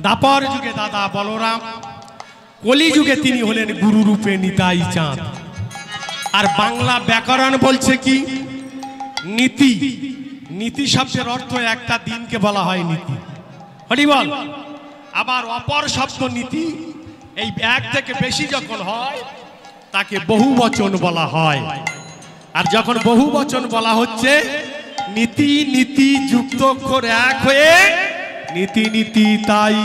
দাপর যুগে দাদা বলরাম, কলি যুগে তিনি হলেন গুরু রূপে নিতাই চাঁদ। আর বাংলা ব্যাকরণ বলছে কি নীতি। নীতি শব্দের অর্থ একটা দিনকে বলা হয় নীতি, হরি বল। আবার অপর শব্দ নীতি, এই এক থেকে বেশি যখন হয় তাকে বহু বচন বলা হয়। আর যখন বহু বচন বলা হচ্ছে, নীতি নীতি যুক্ত অক্ষর এক হয়ে নীতি নীতি তাই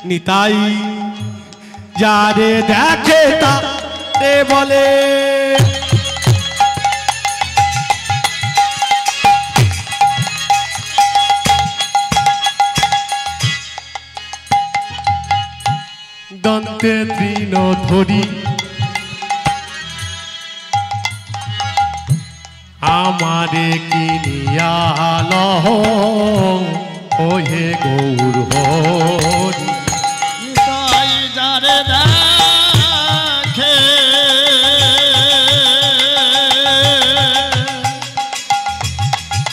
নিতাই যারে দেখে তারে বলে দন্তে তৃণ ধরি আমারে কিনিয়া লহ ওহে গৌর হরি। নিতাই যারে দেখে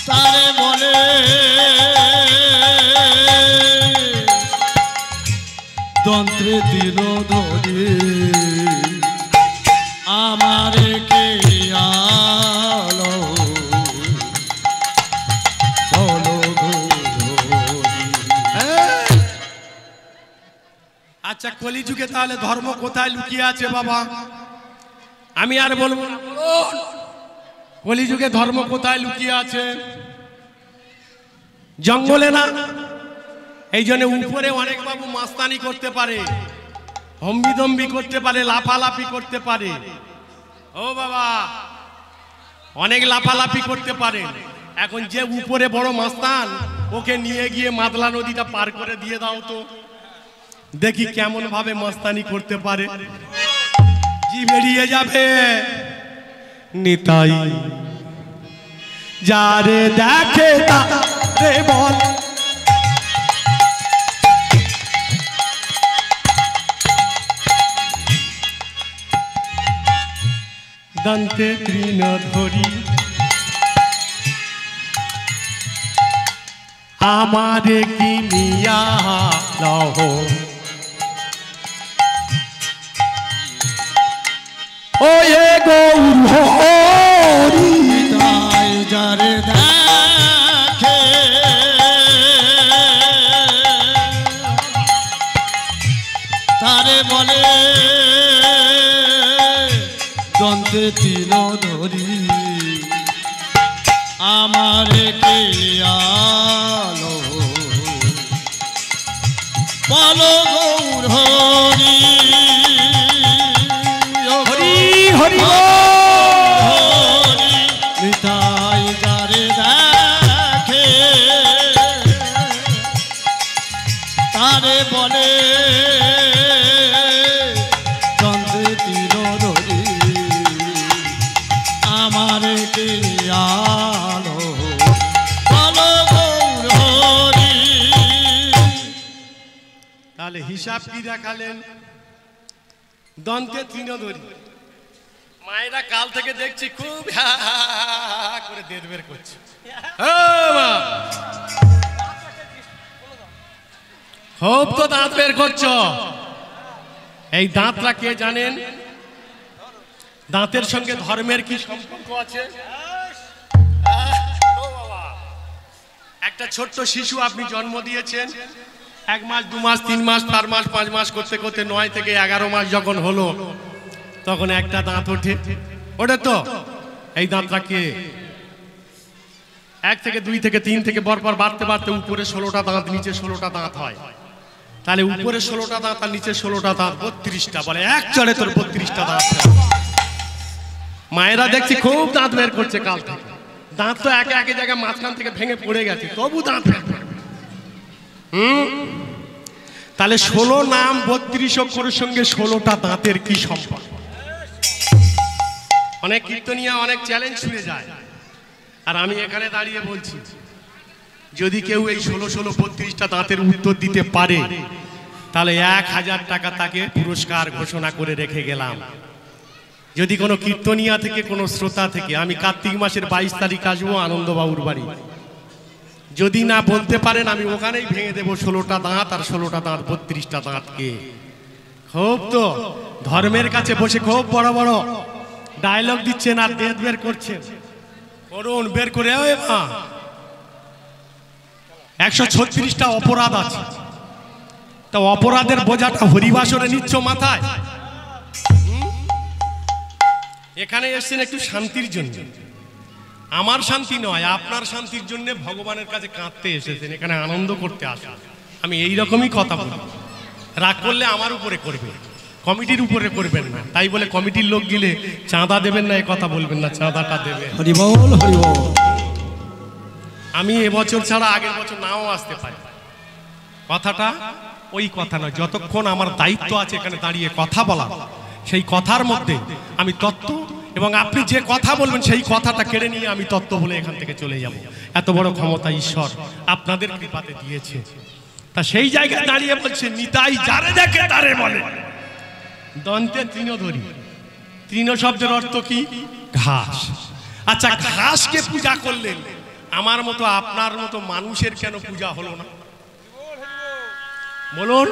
তারে বলে দন্ত্রে দিল ধরে আমারে কে আলো বলো আচ্ছা কলিযুগে তাহলে ধর্ম কোথায় লুকিয়ে আছে বাবা? আমি আর বলবো না, বলুন। কলিযুগে ধর্ম কোথায় লুকিয়ে আছে? জঙ্গলে না? এই জন্য উপরে অনেক বাবু মাস্তানি করতে পারে, হম্বিদম্বি করতে পারে, লাফালাফি করতে পারে। ও বাবা, অনেক লাফালাফি করতে পারে। এখন যে উপরে বড় মাস্তান, ওকে নিয়ে গিয়ে মাদলা নদীটা পার করে দিয়ে দাও তো, দেখি কেমন ভাবে মাস্তানি করতে পারে। জি বেরিয়ে যাবে। নিতাই যারে দেখে তারে বল দন্তে তৃণ ধরি আমারে কিনিয়া লহ ওয়ে গৌর হরি। নিতাই যারে দেখে তারে বলে দন্তে তিল ধরি আমারে কে আলো বলো গৌর হরি। হরি হরি হরি নিতাই যারে দেখে তারে বলে দন্তে তিল ধরি আমারে কে আলো বলো গৌর হরি। তাহলে হিসাব কি দেখালেন? দন্তে তৃণ ধরি। মায়েরা কাল থেকে দেখছি খুব হা হা হা হা করে দেড় বের করছে। ও মা, খুব তো দাঁত বের করছো। এই দাঁতটা কে জানেন? দাঁতের সঙ্গে ধর্মের কি সম্পর্ক আছে? ও বাবা, একটা ছোট্ট শিশু আপনি জন্ম দিয়েছেন, 1 মাস 2 মাস 3 মাস 4 মাস 5 মাস করতে করতে 9 থেকে 11 মাস যখন হলো, তখন একটা দাঁত ওঠে। ওটা তো এই দাঁতটা কে? 1 থেকে 2 থেকে 3 থেকে পরপর বাড়তে বাড়তে উপরে 16টা দাঁত, নিচে 16টা দাঁত হয়। তাহলে উপরে 16টা দাঁত আর নিচে 16টা দাঁত, 32টা। বলে এক চড়ে তোর 32টা দাঁত। মায়েরা দেখছি খুব দাঁত বের করছে কাল থেকে। দাঁত তো একে একে জায়গায় মাঝখান থেকে ভেঙে পড়ে গেছে, তবু দাঁত বের করবে। তাহলে 16 নাম 32 অক্ষরের সঙ্গে 16টা দাঁতের কি সম্পর্ক? অনেক কীর্তনিয়া অনেক চ্যালেঞ্জ ছুড়ে যায়, আর আমি এখানে দাঁড়িয়ে বলছি, যদি কেউ এই 16 32টা দাঁতের উত্তর দিতে পারে, তাহলে 1000 টাকা তাকে পুরস্কার ঘোষণা করে রেখে গেলাম। যদি কোনো কীর্তনিয়া থেকে, কোনো শ্রোতা থেকে, আমি কার্তিক মাসের 22 তারিখ আসবো আনন্দবাবুর বাড়ি, যদি না বলতে পারেন আমি ওখানেই ভেঙে দেবো 16টা দাঁত আর 16টা দাঁত 32টা দাঁতকে। খুব তো ধর্মের কাছে বসে খুব বড় বড় ডায়লগ দিচ্ছেন আর দেদ বের করছেন। করুন, বের করে। ওই মা, 136টা অপরাধ আছে, তা অপরাধের বোঝাটা হরিবাসরে নিচ্ছ মাথায়। এখানে এসছেন একটু শান্তির জন্য, আমার শান্তি নয়, আপনার শান্তির জন্য ভগবানের কাছে কাঁদতে এসেছেন, এখানে আনন্দ করতে আসেন। আমি এই রকমই কথা বলি। রাগ করলে আমার উপরে করবে, কমিটির উপরে করবেন না। তাই বলে কমিটির লোক গেলে চাঁদা দেবেন না, এ কথা বলবেন না, চাঁদাটা দেবে। হরি বল হরি বল। আমি এবছর ছাড়া আগের বছর নাও আসতে পারি। কথাটা ওই কথা নয়, যতক্ষণ আমার দায়িত্ব আছে এখানে দাঁড়িয়ে কথা বলা, সেই কথার মধ্যে আমি তত্ত্ব এবং আপনি যে কথা বলবেন সেই কথাটা কেড়ে নিয়ে আমি তত্ত্ব বলে এখান থেকে চলে যাব। এত বড় ক্ষমতা ঈশ্বর আপনাদের কৃপাতে দিয়েছে। তা সেই জায়গায় দাঁড়িয়ে বলছে নিতাই যারে দেখে তারে বলে। দন্তে তৃণধরি, তৃণ শব্দের অর্থ কি? ঘাস। আচ্ছা, ঘাসকে পূজা করলেন, আমার মতো আপনার মতো মানুষের কেন পূজা হলো না বলুন?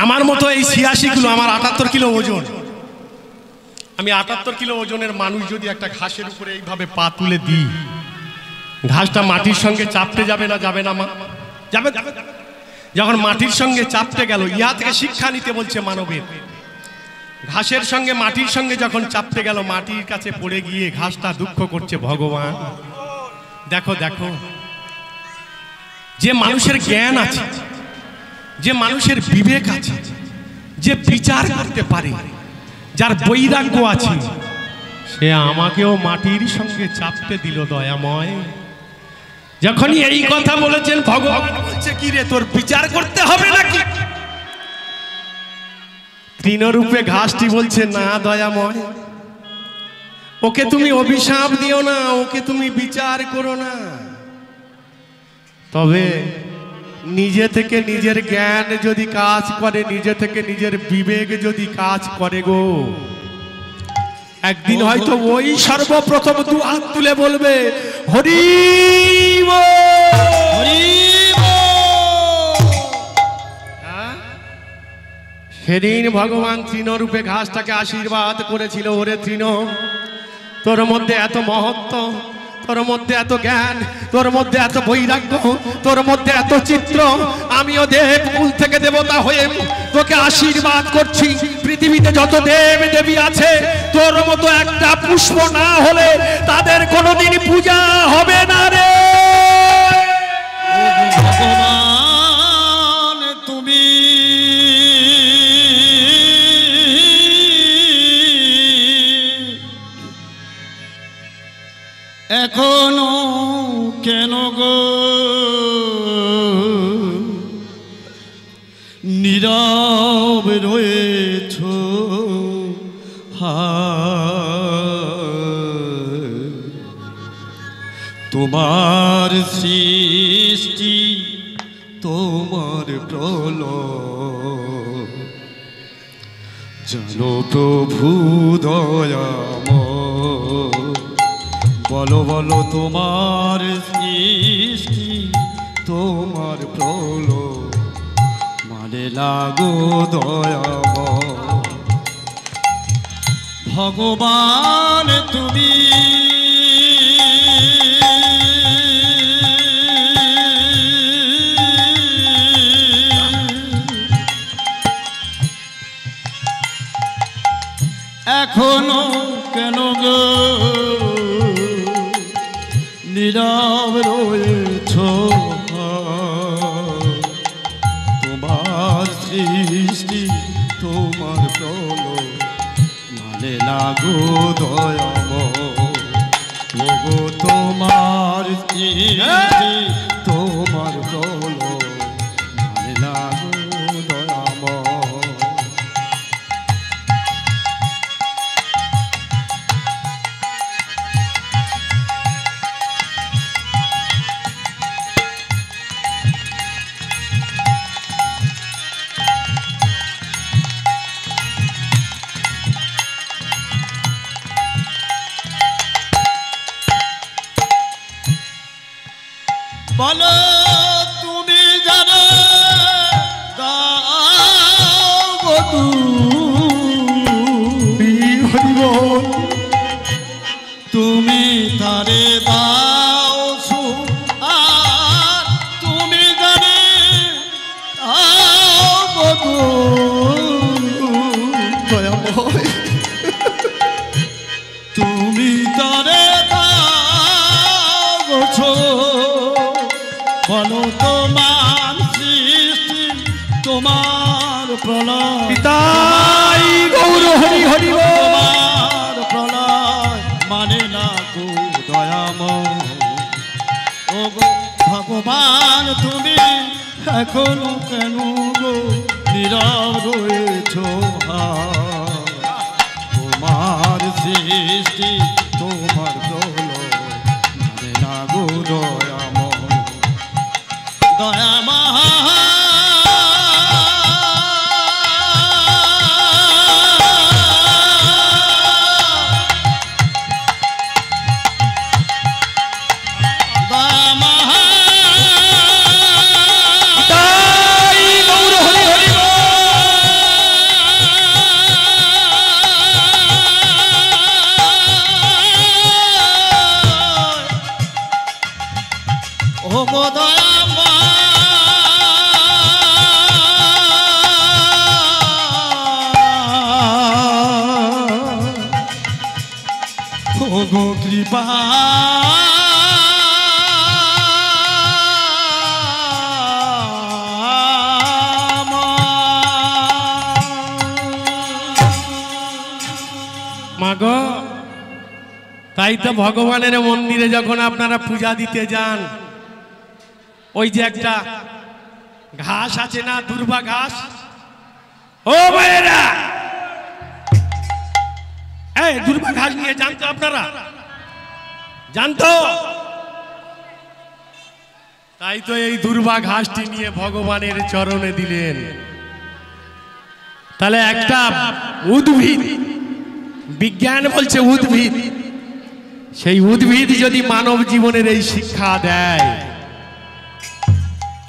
আমার মতো এই ৮৬ কিলো, আমার ৭৮ কিলো ওজন, আমি ৭৮ কিলো ওজনের মানুষ যদি একটা ঘাসের উপরে এইভাবে পা তুলে দিই, ঘাসটা মাটির সঙ্গে চাপতে যাবে না? যাবে না মা? যাবে। যখন মাটির সঙ্গে চাপতে গেল, ইহা থেকে শিক্ষা নিতে বলছে মানবের। ঘাসের সঙ্গে মাটির সঙ্গে যখন চাপতে গেল, মাটির কাছে পড়ে গিয়ে ঘাসটা দুঃখ করছে, ভগবান দেখো দেখো, যে মানুষের জ্ঞান আছে, যে মানুষের বিবেক আছে, যে বিচার করতে পারে, যার বৈরাগ্য আছে, সে আমাকেও মাটির সঙ্গে চাপতে দিল দয়াময়। যখনই এই কথা বলেছেন, ভগবান বলছে কি রে, তোর বিচার করতে হবে নাকি? তৃণরূপে ঘাসটি বলছে না দয়াময়, ওকে তুমি অভিশাপ দিও না, ওকে তুমি বিচার করো না, তবে নিজে থেকে নিজের জ্ঞান যদি কাজ করে, নিজে থেকে নিজের বিবেক যদি কাজ করে গো, একদিন হয়তো ওই সর্বপ্রথম দু হাত তুলে বলবে হরি বল। সেদিন ভগবান তৃণরূপে ঘাসটাকে আশীর্বাদ করেছিল, ওরে তৃণ, তোর মধ্যে এত মহত্ব, তোর মধ্যে এত জ্ঞান, তোর মধ্যে এত বৈরাগ্য, তোর মধ্যে এত চিত্র, আমিও দেব কুল থেকে দেবতা হয়ে তোকে আশীর্বাদ করছি। পৃথিবীতে যত দেব দেবী আছে, তোর মতো একটা পুষ্প না হলে তাদের কোনোদিন পূজা হবে না রে ভগবান। তুমি এখনো কেন গো নীরব রয়েছ? তোমার সৃষ্টি, তোমার প্রলয়, জানো প্রভু দয়াময়। বলো বলো তোমার সৃষ্টি, তোমার প্রলয়, মানে লাগো দয়াময়। ভগবান তুমি এখনো কেন গো নীরব রয়েছ? তোমার সৃষ্টি, তোমার প্রলয়, মানে লাগো দয়াময়। ওগো তোমার সৃষ্টি, তোমার প্রলয়, মানে লাগো দয়াময়। বলো তুমি জানো দাও তুমি তারে দাও সুখ, আর তুমি জানে তুমি তারে দাও বলো তোমার সৃষ্টি, তোমার প্রলয়, পিতাই গৌর হরি হরি বল। তোমার প্রলয়, মানে না গো দয়াময়। ও গো ভগবান তুমি এখনো কেন গো নীরব রয়েছ তোমার সৃষ্টি তোমার মানে না গো দয়াময় দয়াময় কৃপা মাগো তাই তো ভগবানের মন্দিরে যখন আপনারা পূজা দিতে যান ওই যে একটা ঘাস আছে না দুর্বা ঘাস ও ভাইরা এই দুর্বা ঘাস নিয়ে জানতো আপনারা জানতো তাই তো এই দুর্বা ঘাসটি নিয়ে ভগবানের চরণে দিলেন তাহলে একটা উদ্ভিদ বিজ্ঞান বলছে উদ্ভিদ সেই উদ্ভিদ যদি মানব জীবনের এই শিক্ষা দেয়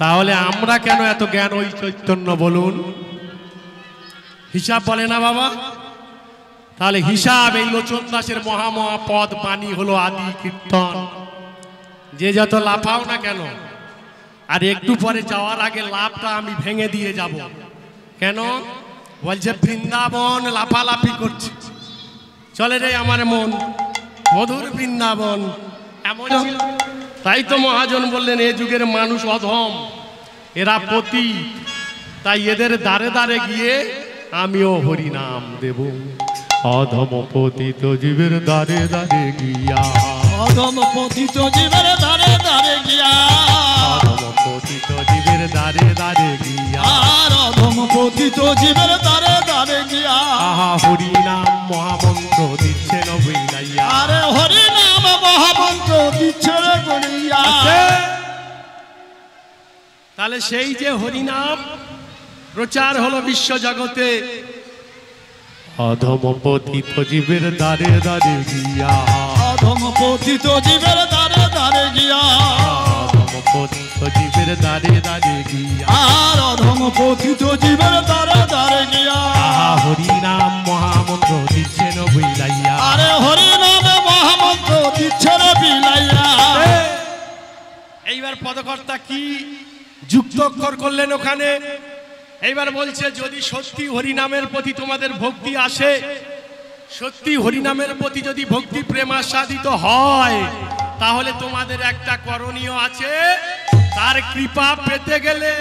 তাহলে আমরা কেন এত জ্ঞান ওই চৈতন্য বলুন হিসাব বলে না বাবা তাহলে হিসাব এই লোচন দাসের মহাপদ বাণী হলো আদি কীর্তন যে যত লাফাও না কেন আর একটু পরে যাওয়ার আগে লাভটা আমি ভেঙে দিয়ে যাব কেন বলছে বৃন্দাবন লাফালাফি করছে চলে রে আমার মন মধুর বৃন্দাবন এমন ছিল তাই তো মহাজন বললেন এ যুগের মানুষ অধম এরা পতি তাই এদের দ্বারে দ্বারে গিয়ে আমিও হরি নাম দেব অধম পতিত জীবের দ্বারে দ্বারে গিয়া অধম পতিত জীবের দ্বারে দ্বারে গিয়া অধম পতিত জীবের দ্বারে দ্বারে গিয়া আর অধম পতিত জীবের দ্বারে দ্বারে গিয়া আহা হরি নাম মহামন্ত্র দিচ্ছে নবীলাইয়া আরে হরি নাম মহামন্ত্র দিচ্ছে রে গড়িয়া তাহলে সেই যে হরি নাম প্রচার হলো বিশ্ব জগতে অধম পতিত জীবের দ্বারে দ্বারে গিয়া অধম পতিত জীবের দ্বারে দ্বারে গিয়া অধম পতিত জীবের দ্বারে দ্বারে গিয়া আর অধম পতিত জীবের দ্বারে দ্বারে গিয়া আহা হরি নাম মহামন্ত্র দিচ্ছে নবীলাইয়া আরে হরি নাম মহামন্ত্র দিচ্ছে রে বিলাইয়া এইবার পদকর্তা কি যুক্তক্ষর করলেন ওখানে এইবার বলছে যদি সত্যি হরিনামের প্রতি তোমাদের ভক্তি আসে সত্যি হরিনামের প্রতি যদি ভক্তি প্রেমাস্বাদিত হয় তাহলে তোমাদের একটা করণীয় আছে তার কৃপা পেতে গেলে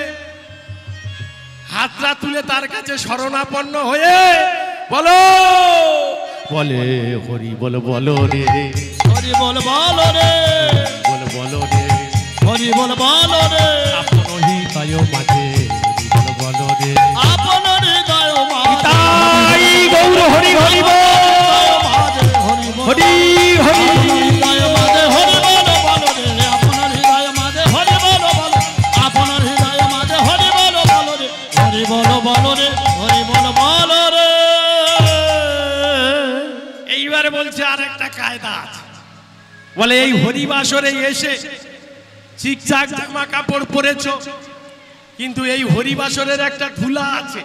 হাতটা তুলে তার কাছে শরণাপন্ন হয়ে বলো বলে হরি বল বলো রে হরি বল বলো রে বল বলো রে হরি বল বলো রে আপন হৃদয় মাঝে হরি বল বলো রে আপন হৃদয় মাঝে তাই গৌর হরি হরি বল হরি হরি হৃদয় মাঝে হরি বল বলো রে আপন হৃদয় মাঝে হরি বল বলো আপন হৃদয় মাঝে হরি বল বলো রে হরি বল বলো রে হরি বল বলো রে এইবারে বলছে আর একটা কায়দা আছে বলে এই হরিবাসরে এসে চিকচাক জামা কাপড় পরেছো কিন্তু এই হরিবাসরের একটা ধুলা আছে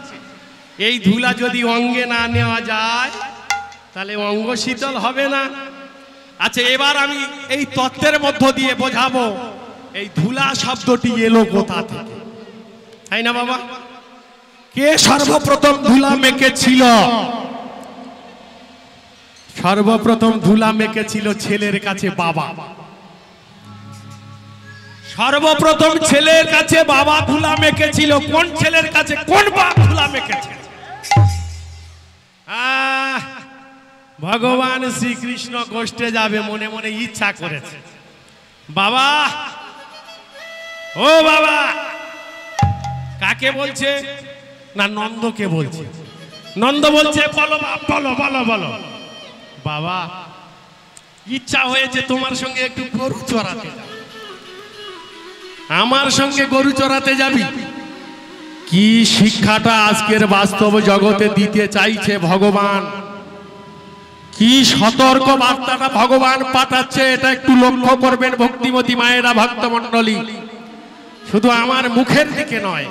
এই ধুলা যদি অঙ্গে না নেওয়া যায় তাহলে অঙ্গ শীতল হবে না আচ্ছা এবার আমি এই তত্ত্বের মধ্য দিয়ে বোঝাবো এই ধুলা শব্দটি এলো কোথা থেকে তাই না বাবা কে সর্বপ্রথম ধুলা মেখেছিল সর্বপ্রথম ধুলা মেখেছিল ছেলের কাছে বাবা সর্বপ্রথম ছেলের কাছে বাবা ধুলা মেখেছিল কোন ছেলের কাছে কোন বাপ ধুলা মেখেছে ভগবান শ্রীকৃষ্ণ গোষ্ঠে যাবে মনে মনে ইচ্ছা করেছে বাবা ও বাবা কাকে বলছে না নন্দকে বলছে। নন্দ বলছে বলো বাপ, বলো বলো বলো। বাবা ইচ্ছা হয়েছে তোমার সঙ্গে একটু গরু চড়াতে, আমার সঙ্গে গরু চড়াতে যাবি। কি শিক্ষাটা আজকের বাস্তব জগতে দিতে চাইছে ভগবান, কি সতর্ক বার্তাটা ভগবান পাঠাচ্ছে, এটা একটু লক্ষ্য করবেন ভক্তিমতী মায়েরা, ভক্তমণ্ডলী। শুধু আমার মুখের দিকে নয়,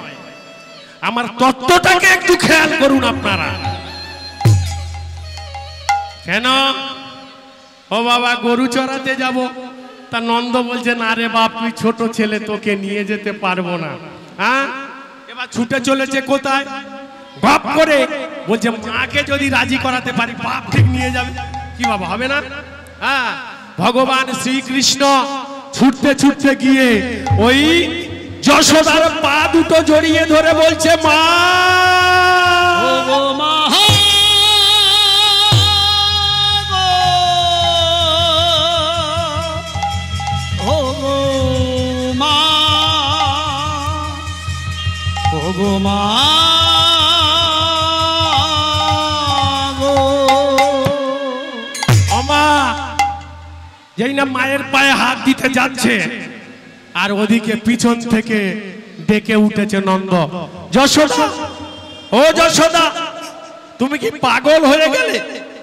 আমার তত্ত্বটাকে একটু খেয়াল করুন আপনারা। কেন ও বাবা গরু চড়াতে যাব? তা নন্দ বলছে না রে বাপ, তুই ছোট ছেলে, তোকে নিয়ে যেতে পারবো না। হ্যাঁ, এবার ছুটে চলেছে কোথায়? বাপ করে বলছে মাকে যদি রাজি করাতে পারি বাপ ঠিক নিয়ে যাবে। কি বাবা হবে না? হ্যাঁ, ভগবান শ্রীকৃষ্ণ ছুটতে ছুটতে গিয়ে ওই যশোদার পা দুটো জড়িয়ে ধরে বলছে মা, মা যেই না মায়ের পায়ে হাত দিতে যাচ্ছে, আর ওদিকে পিছন থেকে ডেকে উঠেছে নন্দ, যশোদা, ও যশোদা, তুমি কি পাগল হয়ে গেলে?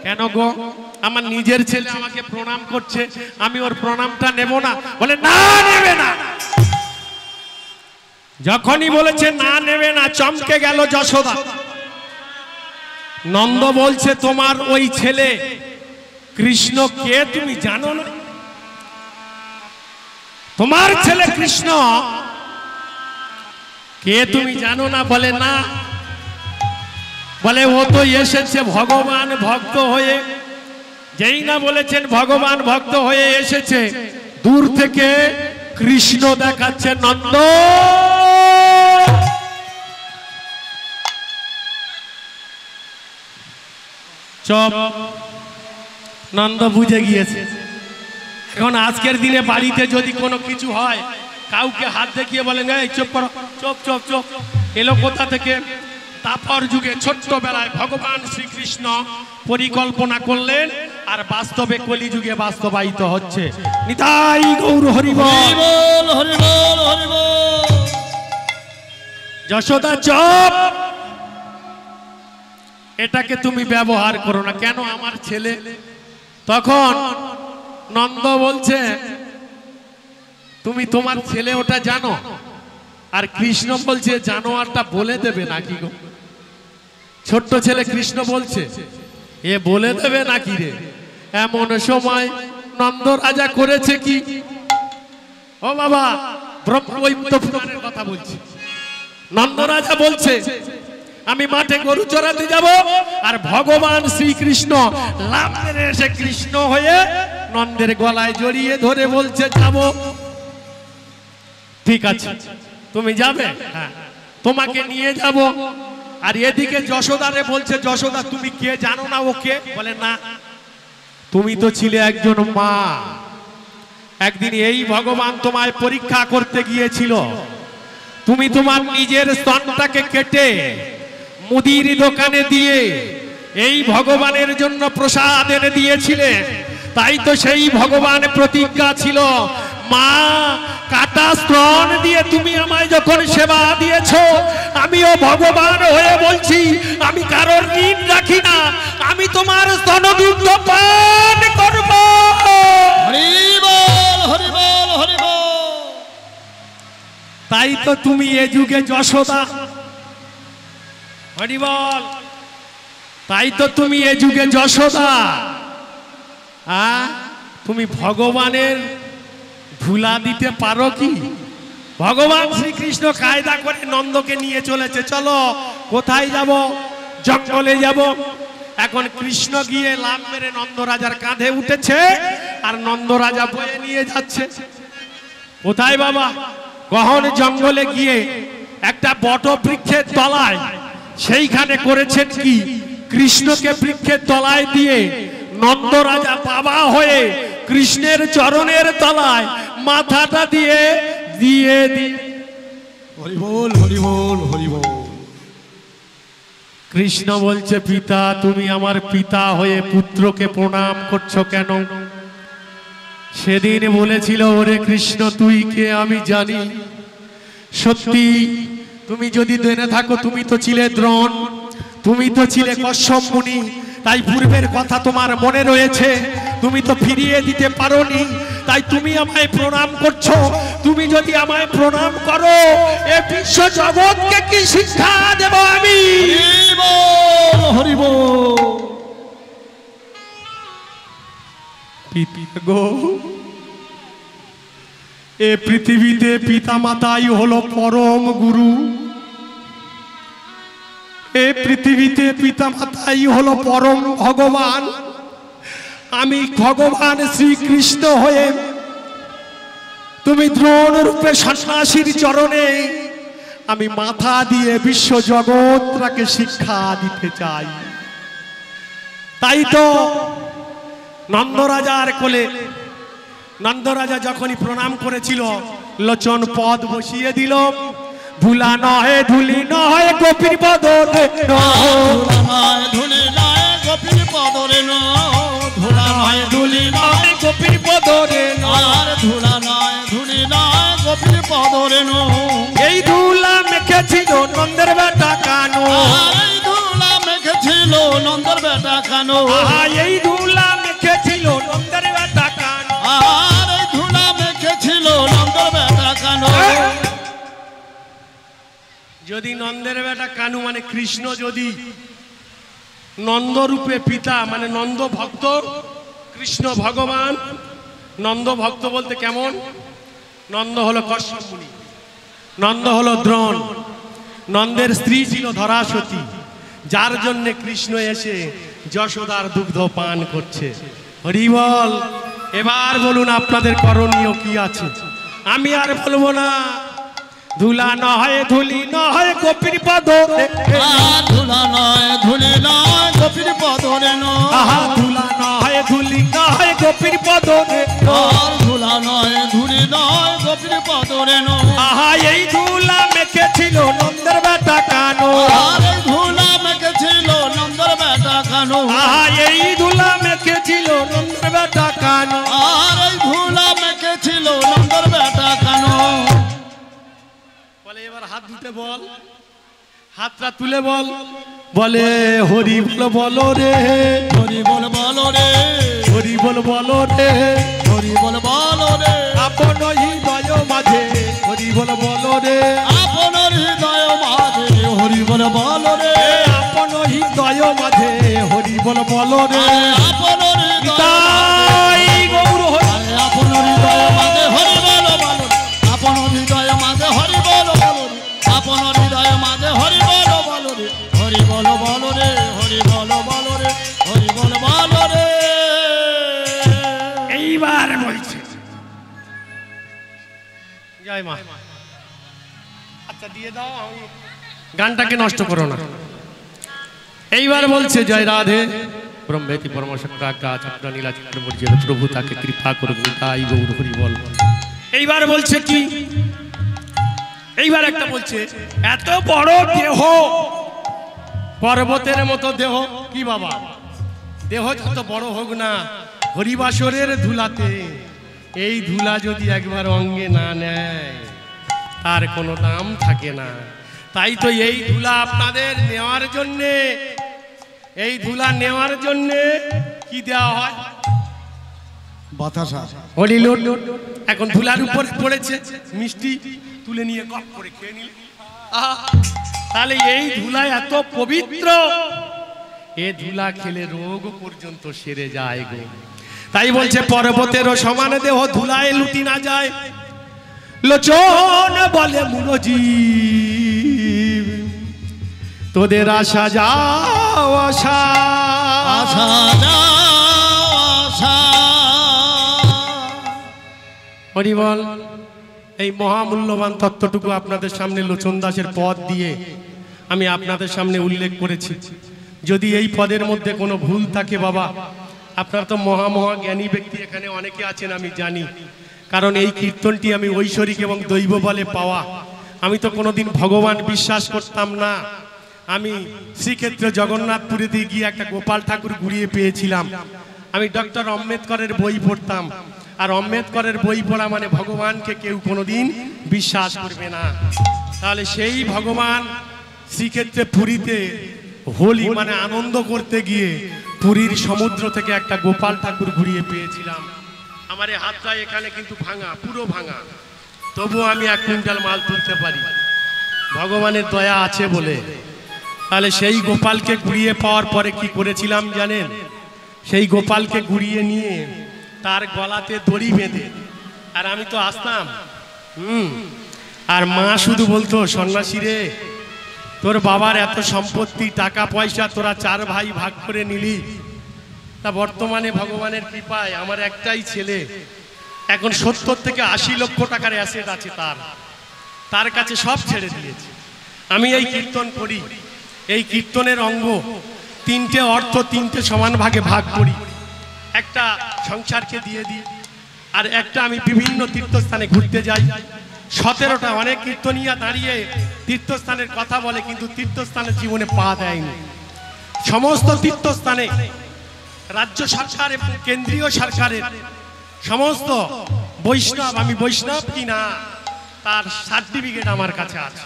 কেন গো? আমার নিজের ছেলে আমাকে প্রণাম করছে, আমি ওর প্রণামটা নেব না? বলে না নেবে না। যখনই বলেছে না নেবে না, চমকে গেল যশোদা। নন্দ বলছে তোমার ওই ছেলে কৃষ্ণ কে তুমি জানো না? তোমার ছেলে কৃষ্ণ কে তুমি জানো না? বলে না। বলে ও তো এসেছে ভগবান ভক্ত হয়ে। যেই না বলেছেন ভগবান ভক্ত হয়ে এসেছে, দূর থেকে কৃষ্ণ দেখাচ্ছে নন্দ। চপ, নন্দ বুঝে গিয়েছে। এখন আজকের দিনে বাড়িতে যদি কোনো কিছু হয়, কাউকে হাত দেখিয়ে বলেন এই চুপ করো, চুপ চুপ চুপ, এলো কোথা থেকে? তারপর যুগে ছোট্টবেলায় ভগবান শ্রীকৃষ্ণ পরিকল্পনা করলেন, আর বাস্তবে কলিযুগে বাস্তবায়িত হচ্ছে। নিতাই গৌর হরি বল, হরি বল, হরি বল। যশোদা চুপ, এটাকে তুমি ব্যবহার করো না। কেন? আমার ছেলে। তখন নন্দ বলছে তুমি তোমার ছেলে ওটা জানো? আর কৃষ্ণ বলছে জানোয়ারটা বলে দেবে নাকি গো? ছোট্ট ছেলে কৃষ্ণ বলছে এ বলে দেবে নাকি রে? এমন সময় নন্দ রাজা করেছে কি? ও বাবা, ব্রহ্মবৈবর্ত পুরাণের কথা বলছি। নন্দ রাজা বলছে আমি মাঠে গরু চড়াতে যাব, আর ভগবান শ্রীকৃষ্ণ লাফ মেরে এসে কৃষ্ণ হয়ে নন্দের গলায় জড়িয়ে ধরে বলছে যাব। ঠিক আছে তুমি যাবে, হ্যাঁ তোমাকে নিয়ে যাব। আর এদিকে যশোদারে বলছে যশোদা তুমি কে জানো না ওকে? বলে না। তুমি তো ছিলে একজন মা, একদিন এই ভগবান তোমায় পরীক্ষা করতে গিয়েছিল। তুমি তোমার নিজের স্তনটাকে কেটে মুদির দোকানে দিয়ে এই ভগবানের জন্য প্রসাদ এনে দিয়েছিলে। তাই তো সেই ভগবান প্রতিজ্ঞা ছিল, মা কাটা স্তন দিয়ে তুমি আমায় যখন সেবা দিয়েছো, আমিও ভগবান হয়ে বলছি আমি কারোর ঋণ রাখি না, আমি তোমার স্তনদুগ্ধ পান করব। হরি বল, হরি বল, হরি বল। তাই তো তুমি এ যুগে যশোদা। হরি বল। তাই তো তুমি এ যুগে যশোদা। তুমি ভগবানের ধুলা দিতে পারো কি? ভগবান শ্রীকৃষ্ণ কায়দা করে নন্দকে নিয়ে চলেছে, চলো কোথায় যাব? জঙ্গলে যাব। এখন কৃষ্ণ গিয়ে লাফ মেরে নন্দ রাজার কাঁধে উঠেছে, আর নন্দ রাজা বয়ে নিয়ে যাচ্ছে। কোথায় বাবা? গহন জঙ্গলে গিয়ে একটা বট বৃক্ষের তলায়, সেইখানে করেছেন কি, কৃষ্ণকে বৃক্ষের তলায় দিয়ে নন্দ রাজা বাবা হয়ে কৃষ্ণের চরণের তলায় মাথাটা দিয়ে দিয়ে দিয়ে। হরি বল, হরি বল, হরি বল। কৃষ্ণ বলছে, পিতা তুমি আমার পিতা হয়ে পুত্রকে প্রণাম করছো কেন? সেদিন বলেছিল, ওরে কৃষ্ণ তুই কে আমি জানি। সত্যি তুমি যদি জেনে থাকো, তুমি তো ছিলে দ্রোণ, তুমি তো ছিলে কশ্যপ মুনি, তাই পূর্বের কথা তোমার মনে রয়েছে, তুমি তো ফিরিয়ে দিতে পারোনি, তাই তুমি আমায় প্রণাম করছো। তুমি যদি আমায় প্রণাম করো, এ বিশ্ব জগৎকে কি শিক্ষা দেব আমি? হরি বল। পিতা গো, এ পৃথিবীতে পিতা মাতাই হলো পরম গুরু। এ পৃথিবীতে পিতা মাতাই হলো পরম ভগবান। আমি ভগবান শ্রীকৃষ্ণ হয়ে তুমি দ্রোণ রূপে সন্ন্যাসীর চরণে আমি মাথা দিয়ে বিশ্ব জগৎটাকে শিক্ষা দিতে চাই। তাই তো নন্দরাজার কোলে নন্দরাজা যখনই প্রণাম করেছিল, লোচন পদ বসিয়ে দিল। ধুলা নহে ধুলি নহে গোপীর পদরে ধুলি নয় গোপীর পদরে ধুলা নয় ধুলি নয় গোপীর পদরে আর ধুলা নয় ধুলি নয় গোপীর পদরে এই ধুলা মেখেছিল নন্দের বেটা কানো। এই ধুলা মেখেছিল নন্দর বেটা কানো। এই ধুলা মেখেছিল নন্দের বেটা কানো। আর এই ধুলা মেখেছিল নন্দর বেটা কানো। যদি নন্দের বেটা কানু মানে কৃষ্ণ, যদি নন্দরূপে পিতা মানে নন্দ ভক্ত, কৃষ্ণ ভগবান। নন্দ ভক্ত বলতে কেমন? নন্দ হলো কশ্যপ মুনি, নন্দ হলো দ্রোণ, নন্দের স্ত্রী ছিল ধরাসতী, যার জন্য কৃষ্ণ এসে যশোদার দুগ্ধ পান করছে। হরি বল। এবার বলুন আপনাদের করণীয় কি আছে? আমি আর বলবো না। ধুলা নয় ধুলি নয় গোপীর পদরে ধুলা নয় ধুলি নয় গোপীর পদরে ধুলা নয় ধুলি নয় গোপীর পদরে ধুলা নয় ধুলি নয় গোপীর পদরে এই ধুলা মেখেছিল নন্দের বেটা কানো। এই ধুলা মেখেছিল নন্দর বেটা কানো। এই ধুলা মেখেছিল নন্দের বেটা কানো। আর এই ধুলা মেখেছিল নন্দর বেটা কানো। বলে এবার হাত দিতে বল, হাতটা তুলে বল। বলে হরি বল বলো রে, হরি বল বলো রে, হরি বল বলো রে, হরি বল বলো রে। আপন হৃদয় মাঝে হরি বল বলো রে, আপন হৃদয় মাঝে হরি বল বলো রে, আপন হৃদয় মাঝে হরি বল বলো রে। আপন হৃদয় তাই গৌর হরি, আপন হৃদয় মাঝে হরি বল বলো রে, আপন হৃদয় মাঝে হরি বল বলো রে, আপন হৃদয় মাঝে হরি বল বলো রে, হরি বল বলো রে, হরি বল বলো রে, হরি বল বলো রে। এইবার বলছে জয় মা। আচ্ছা দিয়ে দাও, আমি গানটাকে নষ্ট করো না। এইবার বলছে জয় রাধে ব্রহ্মেতি পরমশক্রাগ্রা নীলা চক্রবর্তী প্রভু তাকে কৃপা করুন, তাই গৌর হরি বল। এইবার বলছে কি? এইবার একটা বলছে এত বড় দেহ, পর্বতের মতো দেহ। কি বাবা, দেহ যত বড় হোক না, হরিবাসরের ধুলাতে এই ধুলা যদি একবার অঙ্গে না নেয় তার কোনো দাম থাকে না। তাই তো এই ধুলা আপনাদের নেওয়ার জন্যে, এই ধুলা নেওয়ার জন্যে কি দেওয়া হয়? বাতাসা। হরিলোট। এখন ধুলার উপরে পড়েছে, মিষ্টি তুলে নিয়ে গপ করে খেয়ে নিলে, তাহলে এই ধুলা এত পবিত্র, এ ধুলা খেলে রোগ পর্যন্ত সেরে যায় গো। তাই বলছে পর্বতেরও সমান দেহ ধুলায় লুটি না যায়। লোচন বলে মুরজীব তোদের আশা যাও আশা, আশা যাও আশা। হরি বল। এই মহামূল্যবান তত্ত্বটুকু আপনাদের সামনে লোচন দাসের পদ দিয়ে আমি আপনাদের সামনে উল্লেখ করেছি। যদি এই পদের মধ্যে কোনো ভুল থাকে বাবা, আপনারা তো মহা জ্ঞানী ব্যক্তি এখানে অনেকে আছেন আমি জানি, কারণ এই কীর্তনটি আমি ঐশ্বরিক এবং দৈব বলে পাওয়া। আমি তো কোনোদিন ভগবান বিশ্বাস করতাম না, আমি শ্রীক্ষেত্র জগন্নাথপুরেতে গিয়ে একটা গোপাল ঠাকুর ঘুরিয়ে পেয়েছিলাম। আমি ডক্টর আম্বেদকরের বই পড়তাম, আর আম্বেদকরের বই পড়া মানে ভগবানকে কেউ কোনোদিন বিশ্বাস করবে না। তাহলে সেই ভগবান শ্রীক্ষেত্রে পুরীতে হোলি মানে আনন্দ করতে গিয়ে পুরীর সমুদ্র থেকে একটা গোপাল ঠাকুর ঘুরিয়ে পেয়েছিলাম। আমার এই হাতটা এখানে কিন্তু ভাঙা, পুরো ভাঙা, তবুও আমি 1 কুইন্টাল মাল তুলতে পারি, ভগবানের দয়া আছে বলে। তাহলে সেই গোপালকে ঘুরিয়ে পাওয়ার পরে কি করেছিলাম জানেন? সেই গোপালকে ঘুরিয়ে নিয়ে তার গলাতে দড়ি বেঁধে, আর আমি তো আসতাম, আর মা শুধু বলতো, সন্ন্যাসী রে, তোর বাবার এত সম্পত্তি, টাকা পয়সা, তোরা 4 ভাই ভাগ করে নিলি, তা বর্তমানে ভগবানের কৃপায় আমার একটাই ছেলে, এখন 70 থেকে 80 লক্ষ টাকার অ্যাসেট আছে তার কাছে সব ছেড়ে দিয়েছে। আমি এই কীর্তন করি, এই কীর্তনের অঙ্গ 3টে অর্থ 3টে সমান ভাগে ভাগ করি। একটা সংসারকে দিয়ে দিই, আর একটা আমি বিভিন্ন তীর্থস্থানে ঘুরতে যাই। 17টা অনেক কীর্তনিয়া দাঁড়িয়ে তীর্থস্থানের কথা বলে, কিন্তু তীর্থস্থানের জীবনে পা দেয়নি। সমস্ত তীর্থস্থানে রাজ্য সরকার এবং কেন্দ্রীয় সরকারের সমস্ত বৈষ্ণব, আমি বৈষ্ণব কি না তার সার্টিফিকেট আমার কাছে আছে।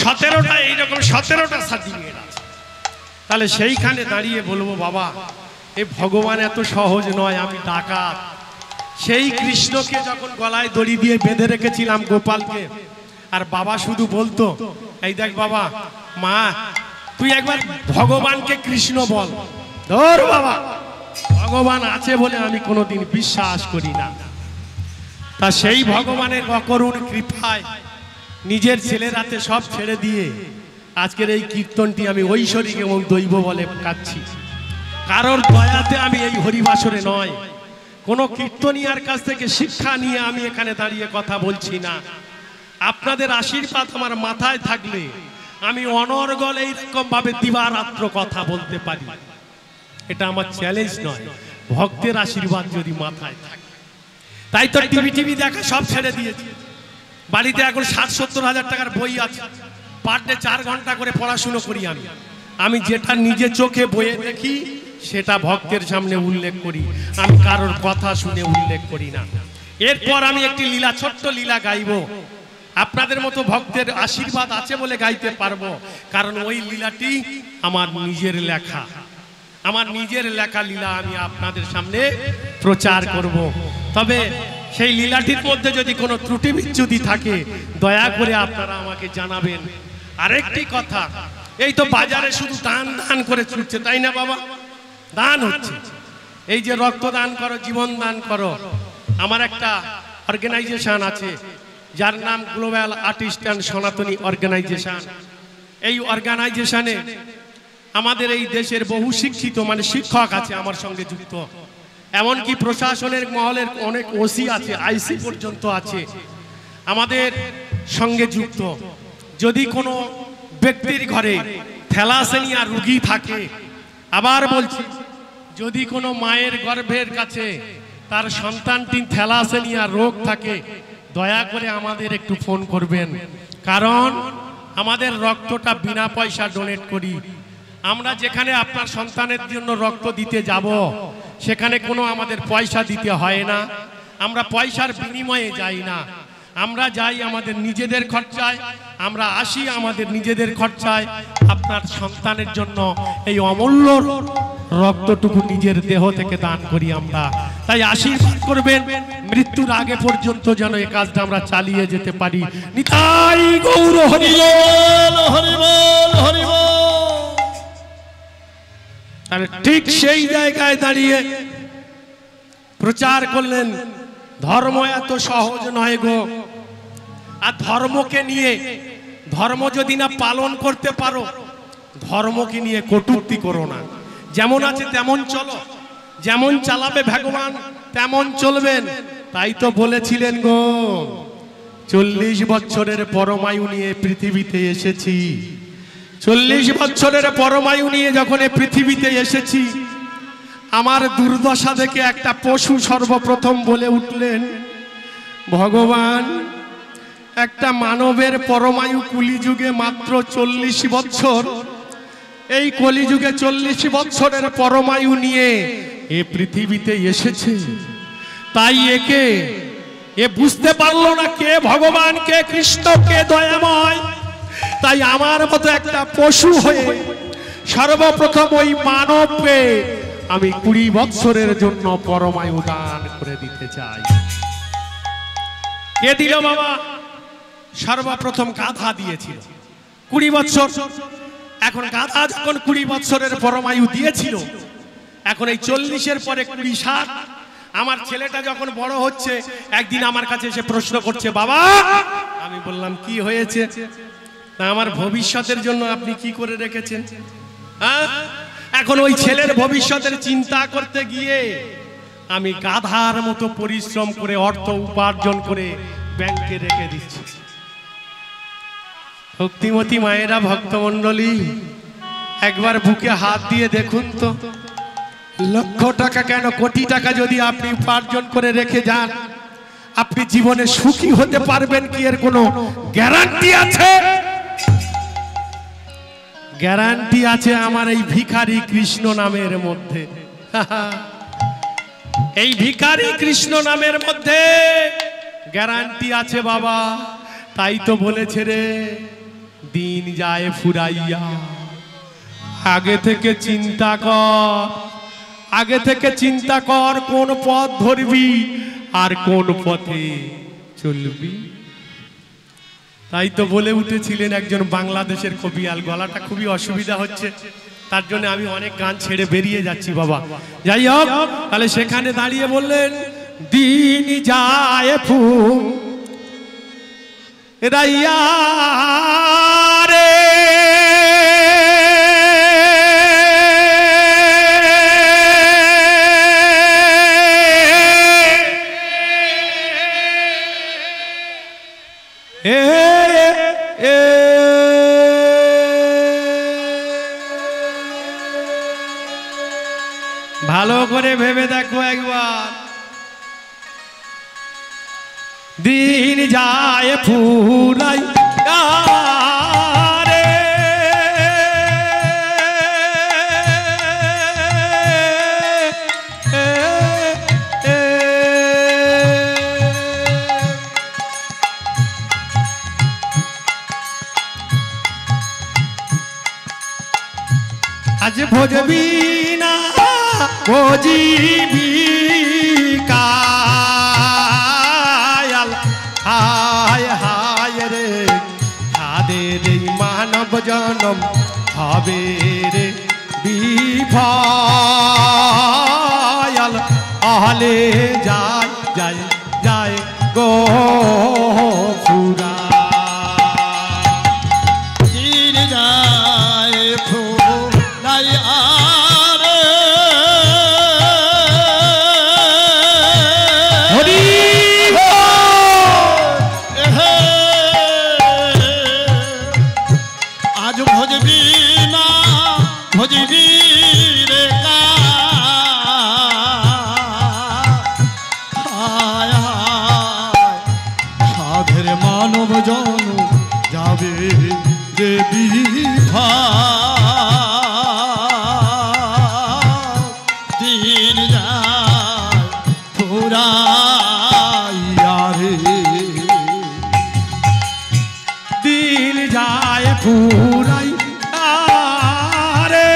17টা এইরকম 17টা সার্টিফিকেট আছে। তাহলে সেইখানে দাঁড়িয়ে বলবো, বাবা এ ভগবান এত সহজ নয়, আমি ডাকাত। সেই কৃষ্ণকে যখন গলায় দড়ি দিয়ে বেঁধে রেখেছিলাম গোপালকে, আর বাবা শুধু বলতো, এই দেখ বাবা, মা তুই একবার ভগবানকে কৃষ্ণ বল। ধর বাবা, ভগবান আছে বলে আমি কোনোদিন বিশ্বাস করি না। তা সেই ভগবানের অকরুণ কৃপায় নিজের ছেলের হাতে সব ছেড়ে দিয়ে আজকের এই কীর্তনটি আমি ঐশ্বরিক এবং দৈব বলে কাচ্ছি। কারোর দয়াতে আমি এই হরিবাসরে নয়, কোনো কীর্তনিয়ার কাছ থেকে শিক্ষা নিয়ে আমি এখানে দাঁড়িয়ে কথা বলছি না। আপনাদের আশীর্বাদ আমার মাথায় থাকলে আমি অনর্গল এইরকম ভাবে দিবারাত্র কথা বলতে পারি। এটা আমার চ্যালেঞ্জ নয়, ভক্তের আশীর্বাদ যদি মাথায় থাকে। তাই তো টিভি দেখা সব ছেড়ে দিয়েছি। বাড়িতে এখন 60-70 হাজার টাকার বই আছে, পার ডে 4 ঘন্টা করে পড়াশুনো করি। আমি যেটা নিজে চোখে বইয়ে দেখি সেটা ভক্তের সামনে উল্লেখ করি, আমি কারোর কথা শুনে উল্লেখ করি না। এরপর আমি একটি লীলা, ছোট্ট লীলা গাইব। আপনাদের মতো ভক্তের আশীর্বাদ আছে বলে গাইতে পারবো, কারণ ওই লীলাটি আমার নিজের লেখা, আমার নিজের লেখা লীলা আমি আপনাদের সামনে প্রচার করব। তবে সেই লীলাটির মধ্যে যদি কোনো ত্রুটি বিচ্যুতি থাকে দয়া করে আপনারা আমাকে জানাবেন। আরেকটি কথা, এই তো বাজারে শুধু দান দান করে ছুটছে, তাই না বাবা? দান হচ্ছে, এই যে রক্তদান করো, জীবন দান করো। আমার একটা অর্গানাইজেশন আছে যার নাম গ্লোবাল আর্টিস্ট অ্যান্ড সনাতনী অর্গানাইজেশন। এই অর্গানাইজেশনে আমাদের এই দেশের বহু শিক্ষিত মানে শিক্ষক আছে আমার সঙ্গে যুক্ত, এমনকি প্রশাসনের মহলের অনেক ওসি আছে, আইসি পর্যন্ত আছে আমাদের সঙ্গে যুক্ত। যদি কোনো ব্যক্তির ঘরে থ্যালাসেমিয়া রোগী থাকে, আবার বলছি, যদি কোনো মায়ের গর্ভের কাছে তার সন্তানটি থ্যালাসেমিয়া রোগ থাকে, দয়া করে আমাদের একটু ফোন করবেন, কারণ আমাদের রক্তটা বিনা পয়সা ডোনেট করি। আমরা যেখানে আপনার সন্তানের জন্য রক্ত দিতে যাব সেখানে কোনো আমাদের পয়সা দিতে হয় না, আমরা পয়সার বিনিময়ে যাই না, আমরা যাই আমাদের নিজেদের খরচায়, আমরা আসি আমাদের নিজেদের খরচায়। আপনার সন্তানের জন্য এই অমূল্য রক্তটুকু নিজের দেহ থেকে দান করি আমরা। তাই আশীর্বাদ করবেন মৃত্যুর আগে পর্যন্ত যেন এই কাজটা আমরা চালিয়ে যেতে পারি। নিতাই গৌর হরি বল, হরি বল, হরি বল। আর ঠিক সেই জায়গায় দাঁড়িয়ে প্রচার করলেন, ধর্ম এত সহজ নয় গো। আর ধর্মকে নিয়ে, ধর্ম যদি না পালন করতে পারো, ধর্মকে নিয়ে কটূক্তি করো না। যেমন আছে তেমন চলো, যেমন চালাবে ভগবান তেমন চলবেন। তাই তো বলেছিলেন গো, 40 বছরের পরমায়ু নিয়ে পৃথিবীতে এসেছি। 40 বছরের পরমায়ু নিয়ে যখন পৃথিবীতে এসেছি, আমার দুর্দশা দেখে একটা পশু সর্বপ্রথম বলে উঠলেন, ভগবান একটা মানবের পরমায়ু কলিযুগে মাত্র 40 বছর, এই কলিযুগে 40 বছরের পরমায়ু নিয়ে এ পৃথিবীতে এসেছে। তাই এ বুঝতে পারলো না কে ভগবান, কে কৃষ্ণ, কে দয়াময়। তাই আমার মতো একটা পশু হয়ে সর্বপ্রথম ওই মানবকে আমি 20 বছরের জন্য পরমায়ু দান করে দিতে চাই। কে দিল বাবা? সর্বপ্রথম গাধা দিয়েছিল 20 বছর। এখন গাধা যখন 20 বছরের পরমায়ু দিয়েছিল, এখন এই 40-এর পরে 20-60 আমার ছেলেটা যখন বড় হচ্ছে, একদিন আমার কাছে এসে প্রশ্ন করছে, বাবা। আমি বললাম কি হয়েছে? না, আমার ভবিষ্যতের জন্য আপনি কি করে রেখেছেন? হ্যাঁ, এখন ওই ছেলের ভবিষ্যতের চিন্তা করতে গিয়ে আমি গাধার মতো পরিশ্রম করে অর্থ উপার্জন করে ব্যাংকে রেখে দিচ্ছি। ভক্তিমতী মায়েরা, ভক্তমণ্ডলী, একবার বুকে হাত দিয়ে দেখুন তো, লক্ষ টাকা কেন, কোটি টাকা যদি আপনি উপার্জন করে রেখে যান, আপনি জীবনে সুখী হতে পারবেন কি এর কোনো গ্যারান্টি আছে? গ্যারান্টি আছে আমার এই ভিখারি কৃষ্ণ নামের মধ্যে। এই ভিখারি কৃষ্ণ নামের মধ্যে গ্যারান্টি আছে বাবা। তাই তো বলেছে রে, দিন যায় ফুরাইয়া, আগে থেকে চিন্তা কর, আগে থেকে চিন্তা কর কোন পথ ধরবি আর কোন পথে চলবি। তাই তো বলে উঠেছিলেন একজন বাংলাদেশের কবিয়াল, গলাটা খুবই অসুবিধা হচ্ছে, তার জন্য আমি অনেক গান ছেড়ে বেরিয়ে যাচ্ছি বাবা। যাই হোক, তাহলে সেখানে দাঁড়িয়ে বললেন, দিন যায় ফুরাইয়া রে, ভালো করে ভেবে দেখো একবার, দিন যায় ফুরাইয়া রে, আজ ভজবি না ভজিবি কায়াল, হায় হায় রে, তাদের এই মানব জনম হবে রে বিফল, আহলে যায় যায় যায় গো ফুরা। দিন যায় ফুরাইয়া রে, আজ ভজবি না ভজবি রে সাধের মানব জন যাবে যে বিভা, দিন যায় ফুরাইয়া রে, দিন যায় ফুরাইয়া রে,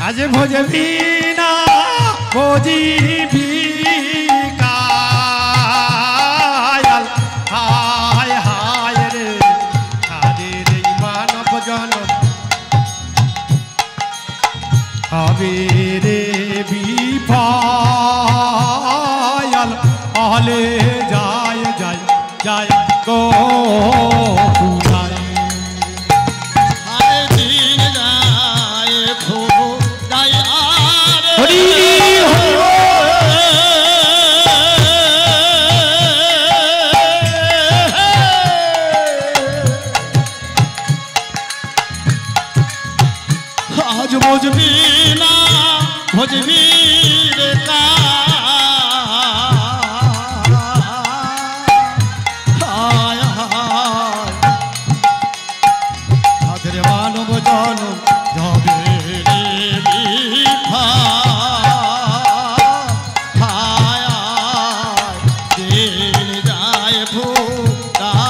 আজ ভজবি না ভজিবি কায়াল, হায় হায় রে, তাদের এই মানব জনম হবে রে বিফল, আহলে যায় যায় যায় গো ফুরাই। আরে দিন যায় ফুরাইয়া রে, হরি হরি আজ বুঝবি না বুঝবি রে হায় হায় আদের মানব জনম যাবে রে বৃথা হায় হায় দিন যায় ফুরাইয়া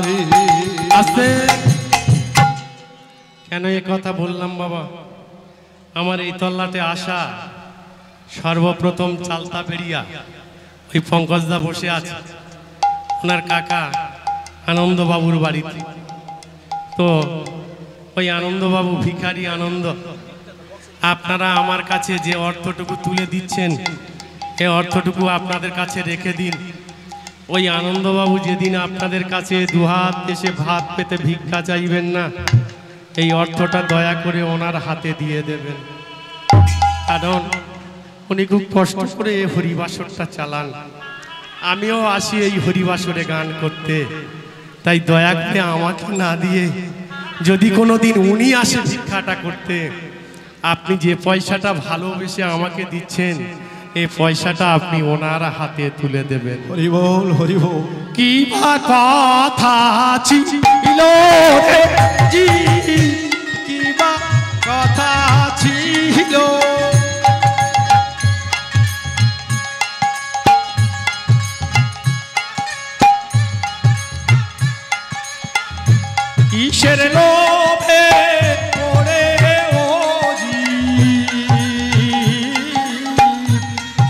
রে। আস্তে কেন এ কথা বললাম বাবা, আমার এই তল্লাটে আসা সর্বপ্রথম চালতা বেরিয়া ওই পঙ্কজদা বসে আছে ওনার কাকা আনন্দবাবুর বাড়িতে। তো ওই আনন্দবাবু ভিখারি আনন্দ, আপনারা আমার কাছে যে অর্থটুকু তুলে দিচ্ছেন এই অর্থটুকু আপনাদের কাছে রেখে দিন। ওই আনন্দবাবু যেদিন আপনাদের কাছে দুহাত এসে ভাত পেতে ভিক্ষা চাইবেন না, এই অর্থটা দয়া করে ওনার হাতে দিয়ে দেবেন, কারণ উনি খুব কষ্ট করে এই হরিবাসরটা চালান। আমিও আসি এই হরিবাসরে গান করতে, তাই দয়া করে আমাকে না দিয়ে যদি কোনো দিন উনি আসে ভিক্ষাটা করতে, আপনি যে পয়সাটা ভালোবেসে আমাকে দিচ্ছেন এই পয়সাটা আপনি ওনার হাতে তুলে দেবেন। হরি বল হরি বল। কি বা কথা ছিল রে জি, কি বা কথা ছিল, কিসের লোভে পড়ে ও জি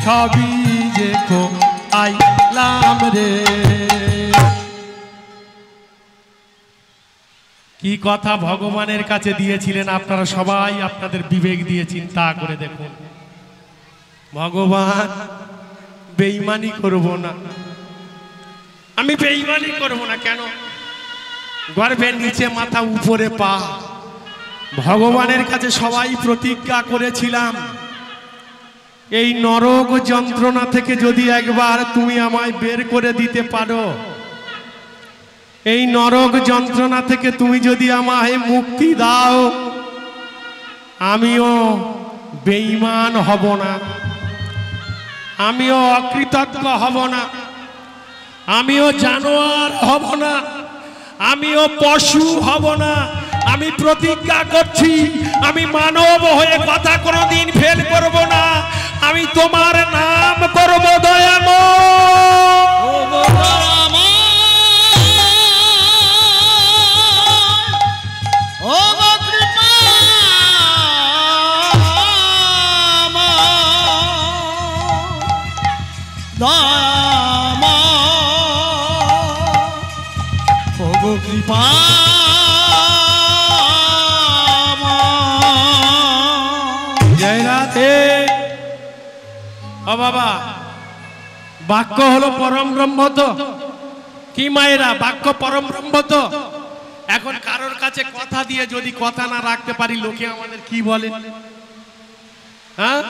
সবই দেখো আইলাম রে। কি কথা ভগবানের কাছে দিয়েছিলেন আপনারা সবাই আপনাদের বিবেক দিয়ে চিন্তা করে দেখুন। ভগবান বেঈমানি করব না, আমি বেঈমানি করব না। কেন? গর্ভের নিচে মাথা উপরে পা, ভগবানের কাছে সবাই প্রতিজ্ঞা করেছিলাম এই নরক যন্ত্রণা থেকে যদি একবার তুমি আমায় বের করে দিতে পারো, এই নরক যন্ত্রণা থেকে তুমি যদি আমায় মুক্তি দাও, আমিও বেঈমান হব না, আমিও অকৃতজ্ঞ হব না, আমিও জানোয়ার হব না, আমিও পশু হব না। আমি প্রতিজ্ঞা করছি আমি মানব হয়ে কথা কোনোদিন ফেল করব না, আমি তোমার নাম করব দয়াময়। কৃপা জয় রাধে। ও বাবা, বাক্য হলো পরম ব্রহ্ম তো, কি মায়েরা বাক্য পরম ব্রহ্ম তো। এখন কারোর কাছে কথা দিয়ে যদি কথা না রাখতে পারি, লোকে আমাদের কি বলে? হ্যাঁ,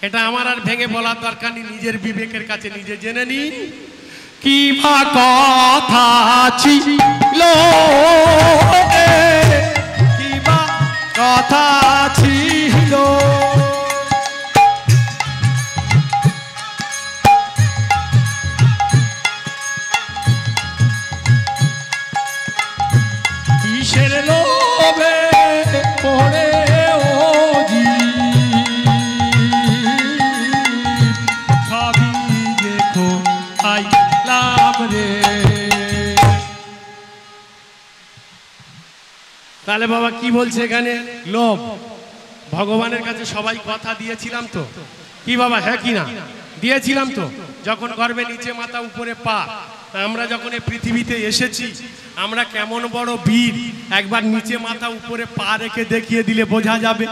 এটা আমার আর ভেঙে বলার দরকার নেই, নিজের বিবেকের কাছে নিজে জেনে নিন। কি বা কথা ছিল, কি বা কথা ছিল, কিসের লোভে পড়ে ও জি সবই দেখো আইলাম রে। তাহলে বাবা কি বলছে এখানে? লোভ। ভগবানের কাছে সবাই কথা দিয়েছিলাম তো, কি বাবা? হ্যাঁ কি না দিয়েছিলাম তো? যখন গর্ভে নিচে মাথা উপরে পা, আমরা যখন এই পৃথিবীতে এসেছি, আমরা কেমন বড় বীর, একবার নিচে মাথা উপরে পা রেখে দেখিয়ে দিলে বোঝা যাবে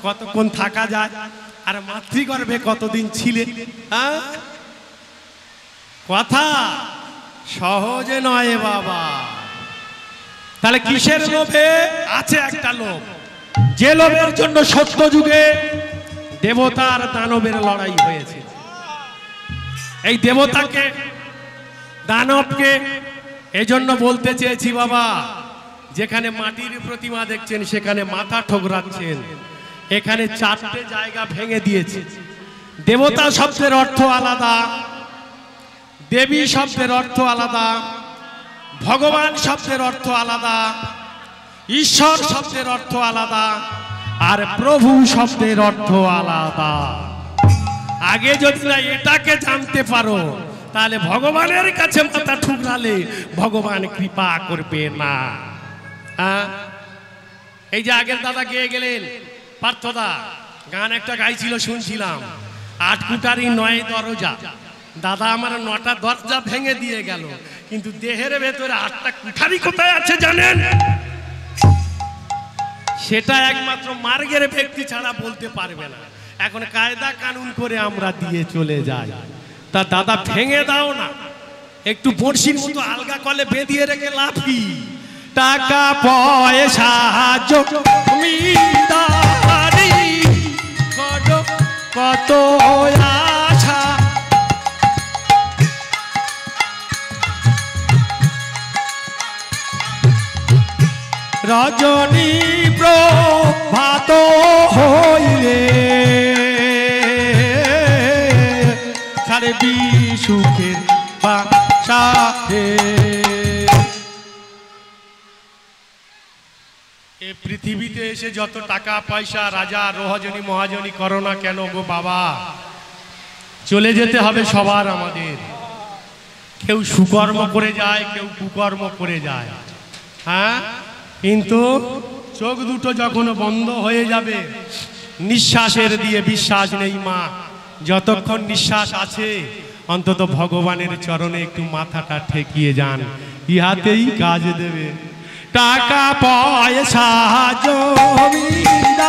কতক্ষণ থাকা যায়। আর মাতৃগর্ভে কতদিন ছিলে? হ্যাঁ, কথা সহজে নয় বাবা। তাহলে কিসের লোভে? আছে একটা লোভ, যে লোভের জন্য সত্য যুগে দেবতার দানবের লড়াই হয়েছে। এই দেবতাকে দানবকে এজন্য বলতে চেয়েছি বাবা, যেখানে মাটির প্রতিমা দেখছেন সেখানে মাথা ঠোকরাচ্ছেন। এখানে 4টে জায়গা ভেঙে দিয়েছে। দেবতা শব্দের অর্থ আলাদা, দেবী শব্দের অর্থ আলাদা, ভগবান শব্দের অর্থ আলাদা, ঈশ্বর শব্দের অর্থ আলাদা, আর প্রভু শব্দের অর্থ আলাদা। আগে যদি না এটাকে জানতে পারো তাহলে ভগবানের কাছে মাথা ঠুকরালে ভগবান কৃপা করবে না। এই যে আগের দাদা গেয়ে গেলেন, পার্থদা গান একটা গাইছিল শুনছিলাম, 8 কুঠারি 9 দরজা। দাদা আমার 9টা দরজা ভেঙে দিয়ে গেল, কিন্তু দেহের ভেতরে 8টা কুঠারি কোথায় আছে জানেন? সেটা একমাত্র মার্গের ব্যক্তি ছাড়া বলতে পারবে না। এখন কায়দা কানুন করে আমরা দিয়ে চলে যাই। তা দাদা ভেঙে দাও না, একটু বড়শির মতো আলগা কলে বেঁধিয়ে রেখে লাফি। টাকা পয়সা জমিদারি কত আশা, রজনী প্রভাত হইলে ছাড়বি সুখের বাসাহে। এ পৃথিবীতে এসে যত টাকা পয়সা রাজা রোহাজনী মহাজনী করো না কেন গো বাবা, চলে যেতে হবে সবার আমাদের। কেউ সুকর্ম করে যায়, কেউ কুকর্ম করে যায়। হ্যাঁ, কিন্তু চোখ দুটো যখন বন্ধ হয়ে যাবে, নিঃশ্বাসের দিয়ে বিশ্বাস নেই মা, যতক্ষণ নিঃশ্বাস আছে অন্তত ভগবানের চরণে একটু মাথাটা ঠেকিয়ে যান, ইহাতেই কাজ দেবে। টাকা পয়সা জমিদারি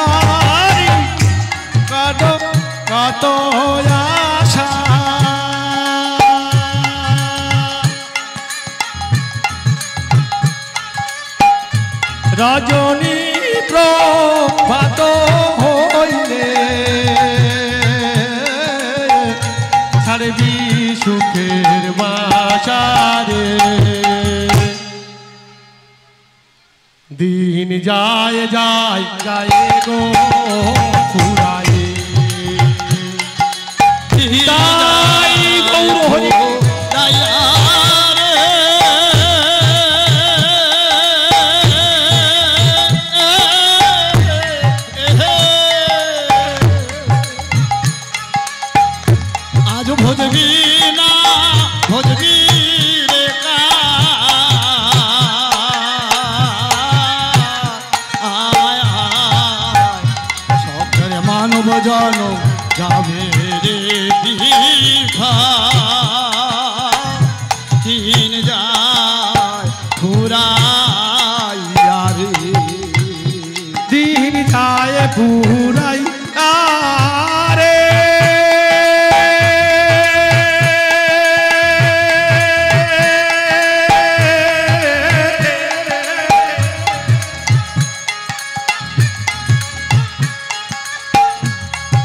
কত আশা, রজনী প্রভাত হইলে ছাড়বি সুখের বাসারে। দিন যায় যায় যায় গো ফুরায়ে, তাই গৌর হরি আজ ভজবি না ভজবি রে মানব জন যাবে রে দীঘা, দিন যায় ফুরাইয়া রে, দিন যায় ফুরাই আরে।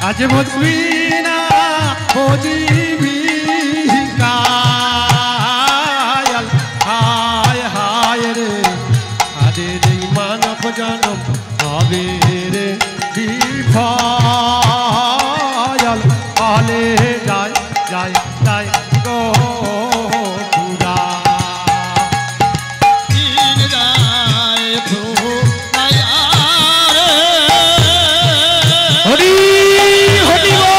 আজ বুঝবি না বুঝবি কায়াল, হায় হায় রে আদের এই মানব জনম হবে রে বিফল, বলে যায় যায় যায় গো পুরা। দিন যায় ফুরাইয়া রে, হরি হরি গো।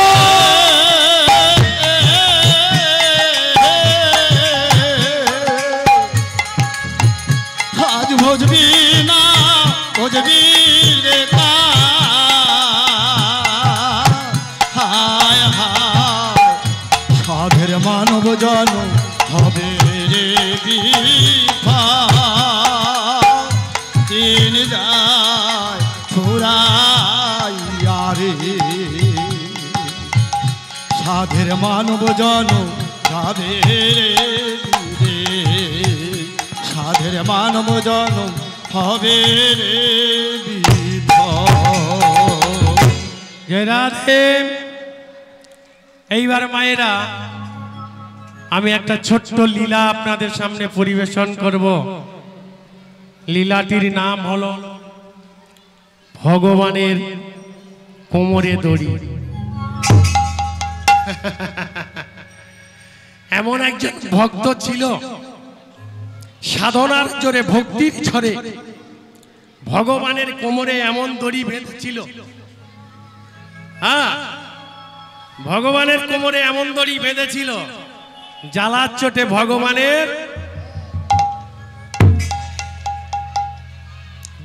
আজ ভজবি না ভজবি রে হায় হায়, সাধের মানব জন হবে রে বিফল, দিন যায় ফুরাইয়া রে, সাধের মানব জন যাবে রে, সাধের মানব জন হবে রে বিফল। জয় রাধে। এইবার মায়েরা আমি একটা ছোট্ট লীলা আপনাদের সামনে পরিবেশন করব। লীলাটির নাম হলো ভগবানের কোমরে দড়ি। এমন একজন ভক্ত ছিল, সাধনার জোরে ভক্তির ঝরে ভগবানের কোমরে এমন দড়ি বেঁধেছিল, হ্যাঁ ভগবানের কোমরে এমন দড়ি বেঁধেছিল, জ্বালার চোটে ভগবানের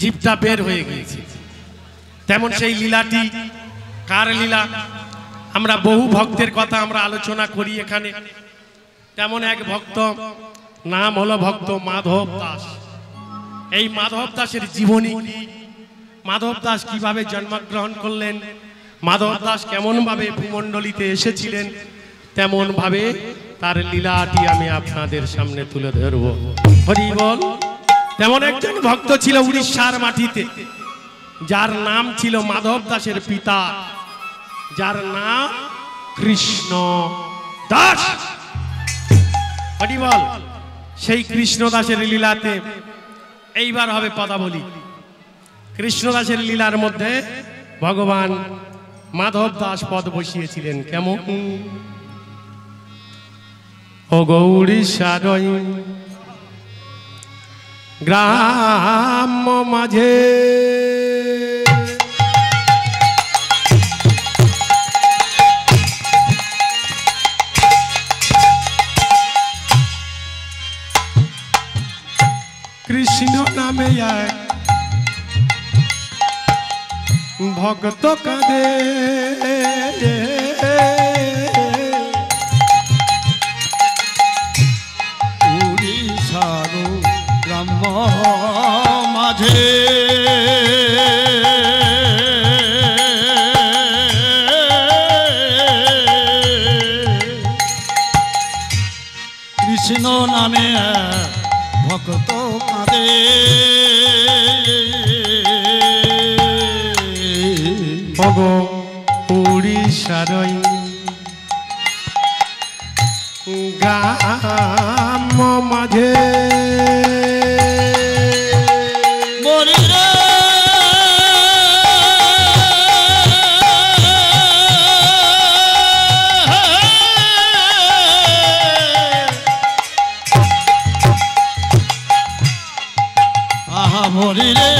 জিভটা বের হয়ে গিয়েছে। তেমন সেই লীলাটি কার লীলা? আমরা বহু ভক্তের কথা আমরা আলোচনা করি এখানে। তেমন এক ভক্ত, নাম হলো ভক্ত মাধব দাস। এই মাধব দাসের জীবনী কি, মাধব দাস কিভাবে জন্মগ্রহণ করলেন, মাধব দাস কেমন ভাবে ভূমণ্ডলীতে এসেছিলেন, তেমন ভাবে তার লীলাটি আমি আপনাদের সামনে তুলে ধরব। হরি বল। তেমন একজন ভক্ত ছিল উড়িষ্যার মাটিতে, যার নাম ছিল মাধব দাসের পিতা, যার নাম কৃষ্ণ দাস। হরি বল। সেই কৃষ্ণ দাসের লীলাতে এইবার হবে পদাবলী। কৃষ্ণ দাসের লীলার মধ্যে ভগবান মাধব দাস পদ বসিয়েছিলেন কেমন? ও গৌরীশ্বর গ্রাম মাঝে কৃষ্ণ নামে এক ভক্ত কাঁদে, উড়িষ্যার গ্রাম মাঝে কৃষ্ণ নামে ভক্ত কাঁদে, ভগো উড়িষ্যার গ্রাম মাঝে মরি রে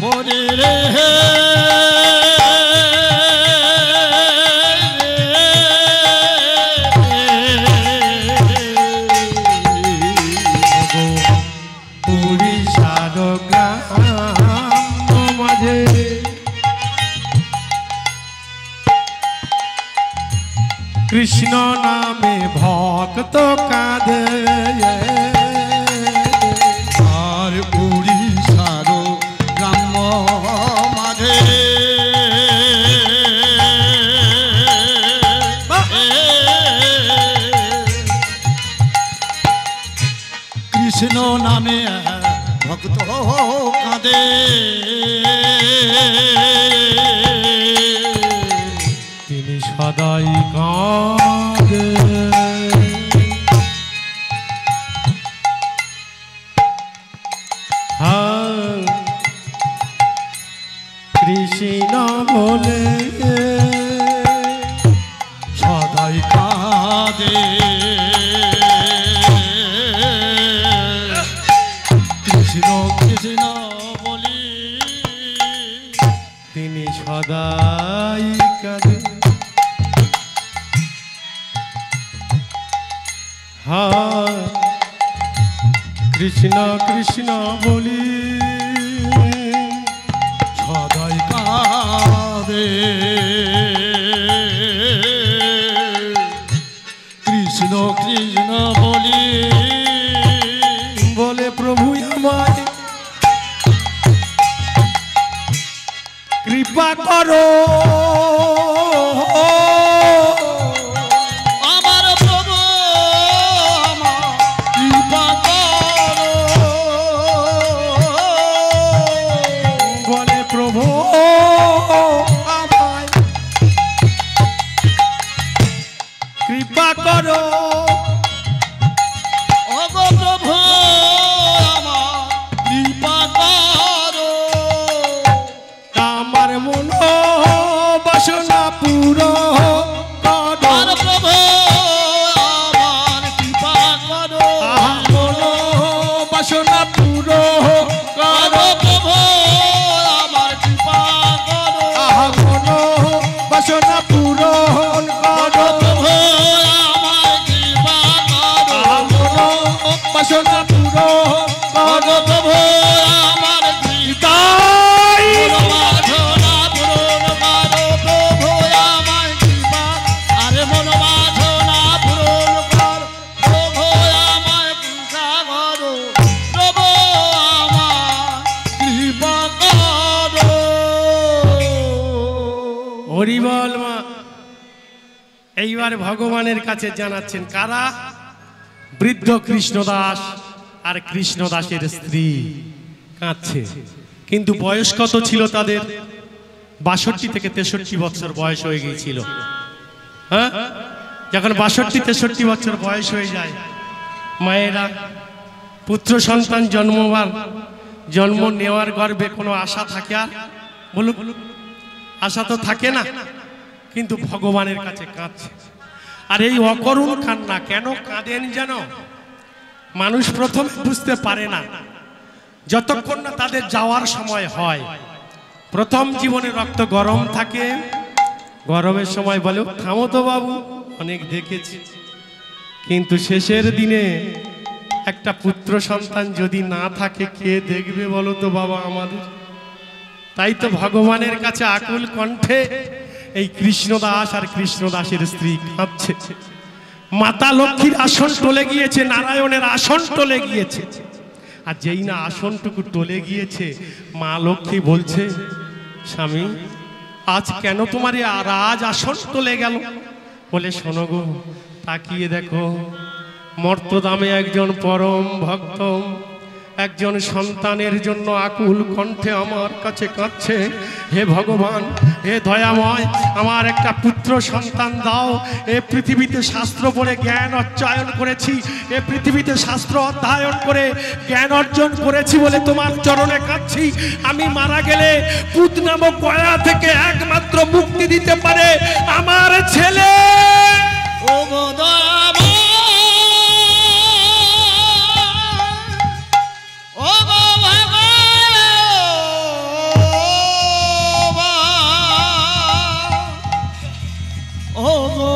মরি রে উড়িষ্যার গ্রাম মাঝে কৃষ্ণ নামে ভক্ত কাঁদে, আর উড়িষ্যার গ্রাম মাঝে কৃষ্ণ নামে ভক্ত কাঁদে, তিনি সদাই কাঁদে। হ্যাঁ কৃষ্ণ বলে সদাই কাঁদে, কৃষ্ণ কৃষ্ণ বলি তিনি সদাই কাঁদে। হ্যাঁ কৃষ্ণ কৃষ্ণ বলি সদাই কাঁদে, কৃষ্ণ কৃষ্ণ বলি বলে প্রভু আমায় কৃপা করো, আমার প্রভু আমার কৃপা করো, বাসনা পূরণ করো প্রভু আমার কৃপা করো মনো বাসনা পূরণ করো প্রভু আমার কৃপা করো মনো বাসনা পূরণ করো প্রভু আমার কৃপা করো মনো বাসনা পূরণ করো প্রভু আমার কৃপা তাই মনোবাসনা পূরণ করো প্রভু আমার কৃপা আরে মনোবাসনা পূরণ করো প্রভু আমার কৃপা করো প্রভু আমার কৃপা করো হরি বল মা। এইবার ভগবানের কাছে জানাচ্ছেন কারা? বৃদ্ধ কৃষ্ণদাস আর কৃষ্ণদাসের স্ত্রী কাঁদছে। কিন্তু বয়স কত ছিল তাদের? 62 থেকে 63 বছর বয়স হয়ে গিয়েছিল। হ্যাঁ, যখন 62-63 বছর বয়স হয়ে যায়, মায়েরা পুত্র সন্তান জন্ম নেওয়ার গর্ভে কোনো আশা থাকে? আর বলুন, আশা তো থাকে না। কিন্তু ভগবানের কাছে কাঁদছে। আর এই অকরুণ কান্না কেন কাঁদেন যেন মানুষ প্রথমে বুঝতে পারে না, যতক্ষণ না তাদের যাওয়ার সময় হয়। প্রথম জীবনে রক্ত গরম থাকে, গরমের সময় বলে থামো তো বাবু, অনেক দেখেছি। কিন্তু শেষের দিনে একটা পুত্র সন্তান যদি না থাকে, কে দেখবে বলো তো বাবা আমাদের? তাই তো ভগবানের কাছে আকুল কণ্ঠে এই কৃষ্ণদাস আর কৃষ্ণদাসের স্ত্রী কাঁদছে। মাতা লক্ষ্মীর আসন টলে গিয়েছে, নারায়ণের আসন টলে গিয়েছে। আর যেই না আসনটুকু টলে গিয়েছে, মা লক্ষ্মী বলছে, স্বামী আজ কেন তোমার এই রাজ আসন টলে গেল? বলে শোনো গো, তাকিয়ে দেখো, মর্তধামে একজন পরম ভক্ত একজন সন্তানের জন্য আকুল কণ্ঠে আমার কাছে কাঁদছে। হে ভগবান, হে দয়াময়, আমার একটা পুত্র সন্তান দাও। এ পৃথিবীতে শাস্ত্র পড়ে জ্ঞান অর্জন করেছি, এ পৃথিবীতে শাস্ত্র অধ্যয়ন করে জ্ঞান অর্জন করেছি বলে তোমার চরণে কাঁদছি। আমি মারা গেলে পুত নামক গয়া থেকে একমাত্র মুক্তি দিতে পারে আমার ছেলে। ও গো দয়াময়, ও গো ভগবান, ও গো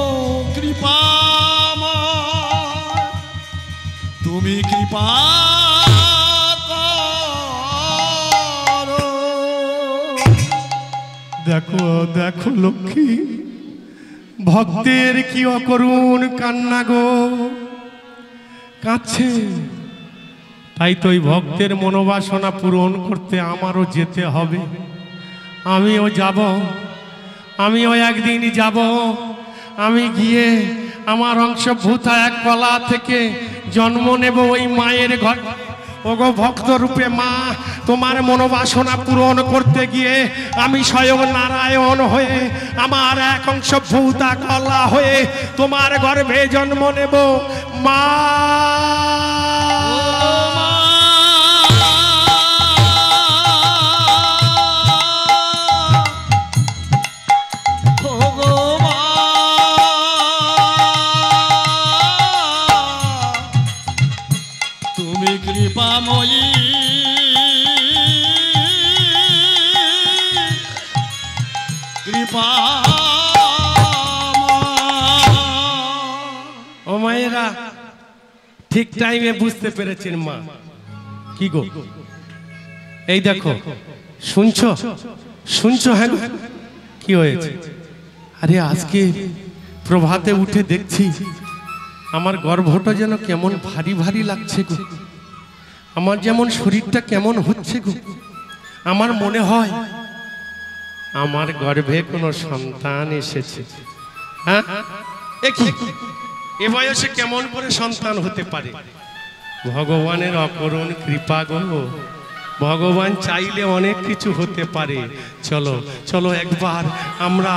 কৃপাময়, তুমি কৃপা করো। দেখো দেখো লক্ষ্মী, ভক্তের কি অকরুণ কান্না গো, কাঁদছে। তাই তো ওই ভক্তের মনোবাসনা পূরণ করতে আমারও যেতে হবে। আমিও যাব, আমিও একদিন যাব। আমি গিয়ে আমার অংশভূতা এক কলা থেকে জন্ম নেব ওই মায়ের ঘর। ওগো ভক্ত রূপে মা, তোমার মনোবাসনা পূরণ করতে গিয়ে আমি স্বয়ং নারায়ণ হয়ে, আমার এক অংশ ভূতা কলা হয়ে তোমার গর্ভে জন্ম নেব মা। তুমি কৃপাময়ী, কৃপা। ও মায়েরা, ঠিক টাইমে বুঝতে পেরেছেন মা। কি গো, এই দেখো, শুনছো শুনছো? হ্যাঁ, কি হয়েছে? আরে আজকে প্রভাতে উঠে দেখছি আমার গর্ভটা যেন কেমন ভারী ভারী লাগছে গো। আমার যেমন শরীরটা কেমন হচ্ছে গো। আমার মনে হয় আমার গর্ভে কোনো সন্তান এসেছে। হ্যাঁ, এ বয়সে কেমন করে সন্তান হতে পারে? ভগবানের অকরুণ কৃপা গো। ভগবান চাইলে অনেক কিছু হতে পারে। চলো চলো একবার আমরা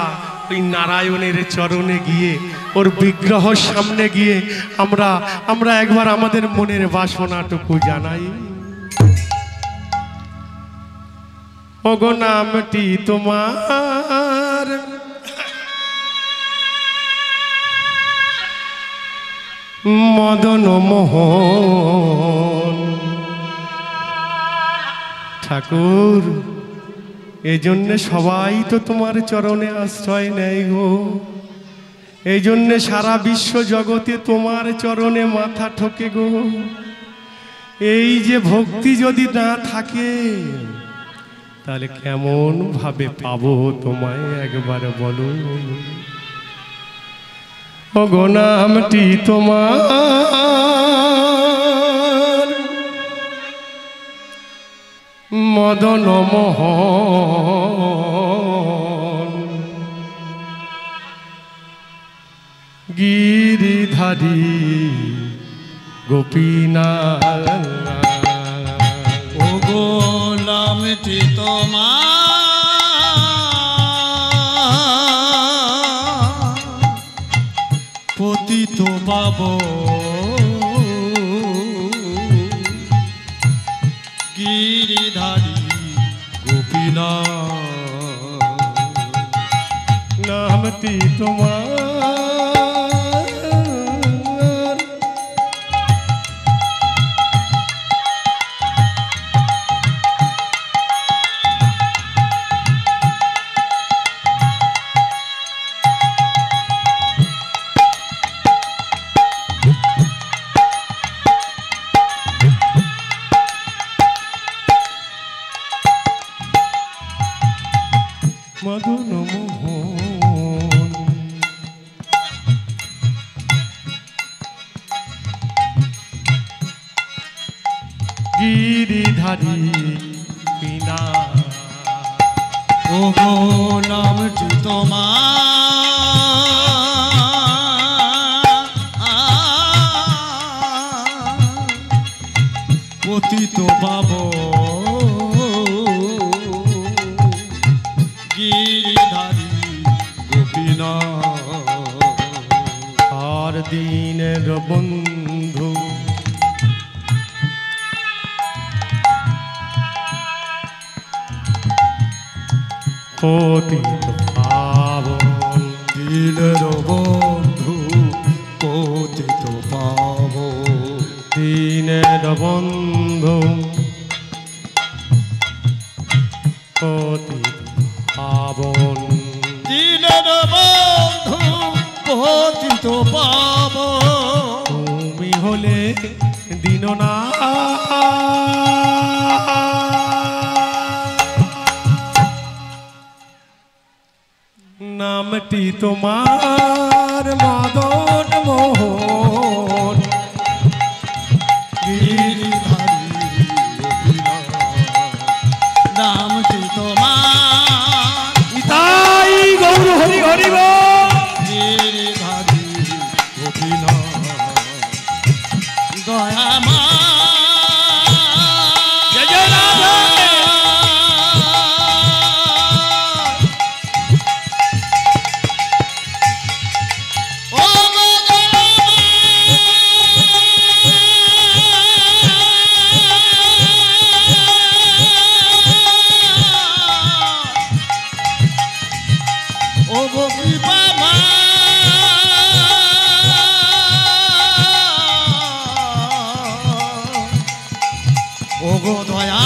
ওই নারায়ণের চরণে গিয়ে, ওর বিগ্রহ সামনে গিয়ে আমরা একবার আমাদের মনের বাসনাটুকু জানাই। ওগো নামটি তোমার মদন মোহন। ঠাকুর, এই জন্যে সবাই তো তোমার চরণে আশ্রয় নেয় গো, এই জন্যে সারা বিশ্ব জগতে তোমার চরণে মাথা ঠোকে গো। এই যে ভক্তি যদি না থাকে তাহলে কেমন ভাবে পাবো তোমায় একবার বলো। ও গো নামটি তোমার মদন মোহন, গিরিধারী গোপীনাথ। ও গো নামটি তোমার পতিত পাবন, গিরিধারী গোপীনাথ। নামটি তোমার মদন মোহন, গিরিধারী বিনা। ও গো নামটি তোমার পতিত পাবন, গিরিধারী গোপীনাথ। আর দিনের বন্ধু পতিত পাবন, দিনের বন্ধু পতিত পাবন, দিনের বন্ধু পতিত পাবন। দিনের বন্ধু পতিত পাবন। তুমি হলে দীননাথ, নামটি তোমার মদন মোহন, গিরিধারী গোপীনাথ। নামটি তোমার তাই গৌর হরি হরি বল। গিরিধারী গোপীনাথ। দয়ামা জয় জয় রাধে। ও গো ও গো কৃপা মা, ও গো দয়া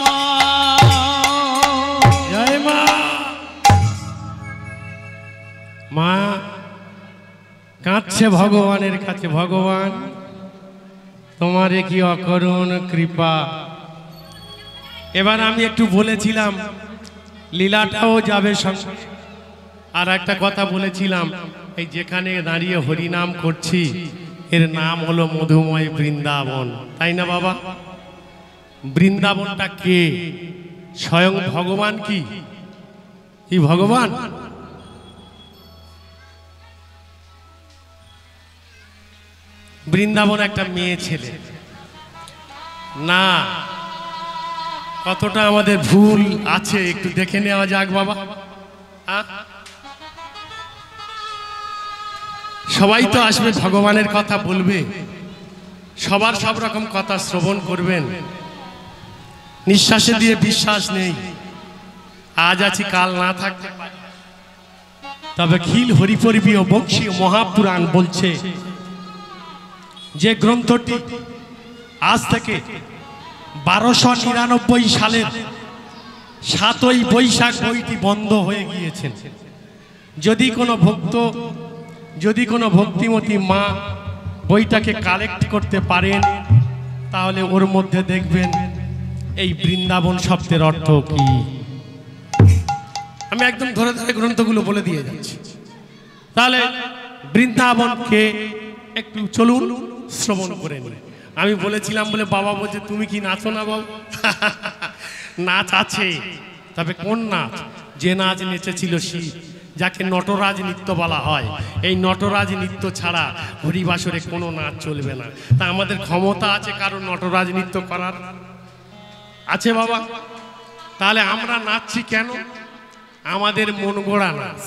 মা। জয় মা। মা কাঁদছে ভগবানের কাছে, ভগবান তোমারে কি অকরুণ কৃপা। এবার আমি একটু বলেছিলাম লীলাটাও যাবে সঙ্গে, আর একটা কথা বলেছিলাম এই যেখানে দাঁড়িয়ে হরিনাম করছি এর নাম হলো মধুময় বৃন্দাবন, তাই না বাবা? বৃন্দাবনটা কে? স্বয়ং ভগবান। কি ভগবান? বৃন্দাবন একটা মেয়ে ছেলে না? কতটা আমাদের ভুল আছে একটু দেখে নেওয়া যাক বাবা। সবাই তো আসবে, ভগবানের কথা বলবে, সবার সব রকম কথা শ্রবণ করবেন। নিঃশ্বাসে দিয়ে বিশ্বাস নেই, আজ আছি কাল না থাকতে পারি। তবে খিল হরিপরিবী ও বংশীয় মহাপুরাণ বলছে যে গ্রন্থটি আজ থেকে 1299 সালের 7ই বৈশাখ বইটি বন্ধ হয়ে গিয়েছে। যদি কোনো ভক্তিমতী মা বইটাকে কালেক্ট করতে পারেন তাহলে ওর মধ্যে দেখবেন এই বৃন্দাবন শব্দের অর্থ কি। আমি একদম ধরে ধরে গ্রন্থগুলো বলে দিয়ে যাচ্ছি। তাহলে বৃন্দাবনকে একটু চলুন শ্রবণ করে নিন। আমি বলেছিলাম বলে বাবা বলছে তুমি কি নাচো না বাবু? নাচ আছে, তবে কোন নাচ? যে নাচ নেচেছিল শিব, যাকে নটরাজ নৃত্য বলা হয়। এই নটরাজ নৃত্য ছাড়া হরিবাসরে কোনো নাচ চলবে না। তা আমাদের ক্ষমতা আছে কারণ নটরাজ নৃত্য করার? আছে বাবা? তাহলে আমরা নাচছি কেন? আমাদের মন গড়া নাচ,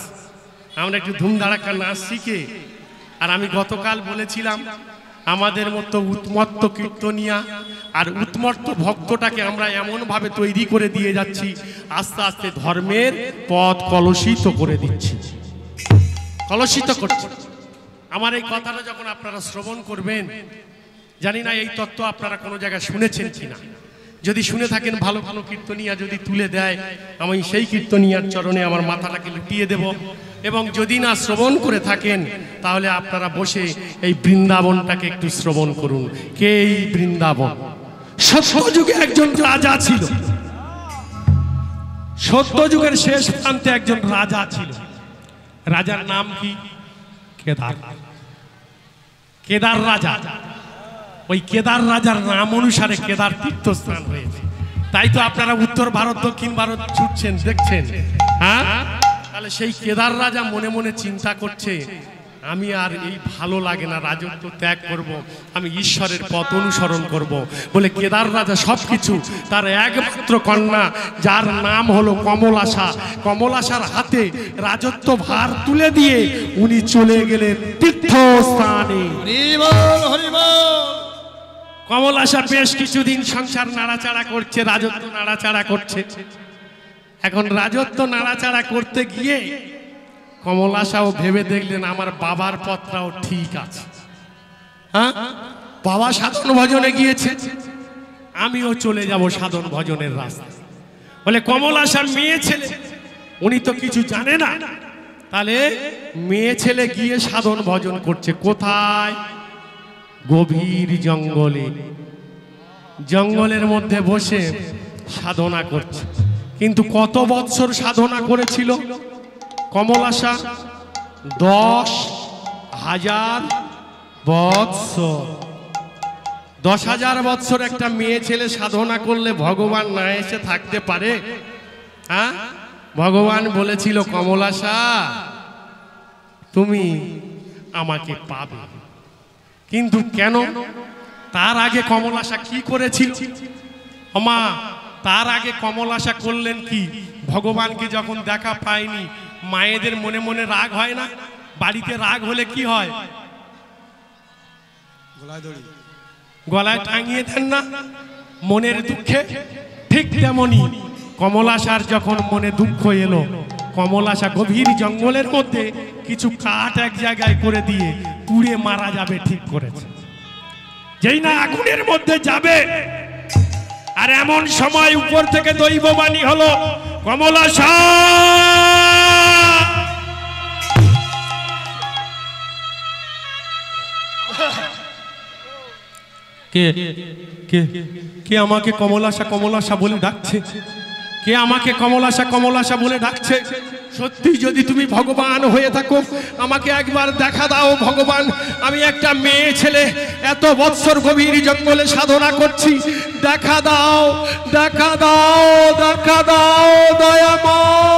আমরা একটু ধুমধাড়াক্কা নাচ শিখে। আর আমি গতকাল বলেছিলাম আমাদের মতো উন্মত্ত কীর্তনিয়া আর উন্মত্ত ভক্তটাকে আমরা এমনভাবে তৈরি করে দিয়ে যাচ্ছি, আস্তে আস্তে ধর্মের পথ কলুষিত করে দিচ্ছি, কলুষিত করছি। আমার এই কথাটা যখন আপনারা শ্রবণ করবেন, জানি না এই তত্ত্ব আপনারা কোনো জায়গায় শুনেছেন কিনা। যদি শুনে থাকেন ভালো ভালো কীর্তনিয়া যদি তুলে দেয়, আমি সেই কীর্তনিয়ার চরণে আমার মাথাটাকে লুটিয়ে দেব। এবং যদি না শ্রবণ করে থাকেন তাহলে আপনারা বসে এই বৃন্দাবনটাকে একটু শ্রবণ করুন। কে এই বৃন্দাবন? সত্যযুগে একজন রাজা ছিল, সত্যযুগের শেষ প্রান্তে একজন রাজা ছিল। রাজার নাম কি? কেদার। কেদার রাজা। ওই কেদার রাজার নাম অনুসারে কেদার তীর্থস্থান হয়েছে। তাই তো আপনারা উত্তর ভারত দক্ষিণ ভারত ছুটছেন, দেখছেন। হ্যাঁ, তাহলে সেই কেদার রাজা মনে মনে চিন্তা করছে আমি আর এই ভালো লাগে না, রাজত্ব ত্যাগ করব, আমি ঈশ্বরের পথ অনুসরণ করব। বলে কেদার রাজা সবকিছু তার একমাত্র কন্যা, যার নাম হলো কমলাসা, কমলাসার হাতে রাজত্ব ভার তুলে দিয়ে উনি চলে গেলেন তীর্থস্থানে। কমলাসা বেশ কিছুদিন সংসার নাড়াচাড়া করছে, রাজত্ব নাড়াচাড়া করছে। এখন রাজত্ব নাড়াচাড়া করতে গিয়ে কমলাসাও ভেবে দেখলেন আমার বাবার পথটাও ঠিক আছে। হ্যাঁ, বাবা সাধন ভজনে গিয়েছে, আমিও চলে যাব সাধন ভজনের রাস্তায়। বলে কমলাসার মেয়ে ছেলে, উনি তো কিছু জানে না, তাহলে মেয়ে ছেলে গিয়ে সাধন ভজন করছে। কোথায়? গভীর জঙ্গলে, জঙ্গলের মধ্যে বসে সাধনা করছে। কিন্তু কত বৎসর সাধনা করেছিল কমলাসা? 10,000 বৎসর। 10,000 বৎসর একটা মেয়ে ছেলে সাধনা করলে ভগবান না এসে থাকতে পারে? হ্যাঁ, ভগবান বলেছিল কমলাসা তুমি আমাকে পাবে। কিন্তু কেন? তার আগে কমলাসা কি করেছিল? মা, তার আগে কমলাসা করলেন কি? ভগবানকে যখন দেখা পায়নি, মায়েদের মনে মনে রাগ হয় না? বাড়িতে রাগ হলে কি হয়? গলায় টাঙিয়ে দেন না মনের দুঃখে? ঠিক তেমনি কমলাসার যখন মনে দুঃখ এলো, কমলাসা গভীর জঙ্গলের মধ্যে কিছু কাঠ এক জায়গায় করে দিয়ে পুড়ে মারা যাবে ঠিক করেছে। যেই না আগুনের মধ্যে যাবে, আর এমন সময় উপর থেকে দৈববাণী হলো কমলাসা কে কে কে আমাকে কমলাসা কমলাসা বলে ডাকছে? কে আমাকে কমলাসা কমলাসা বলে ডাকছে? সত্যি যদি তুমি ভগবান হয়ে থাকো আমাকে একবার দেখা দাও ভগবান। আমি একটা মেয়ে ছেলে, এত বৎসর গভীর জঙ্গলে সাধনা করছি, দেখা দাও, দেখা দাও, দেখা দাও দয়াময়।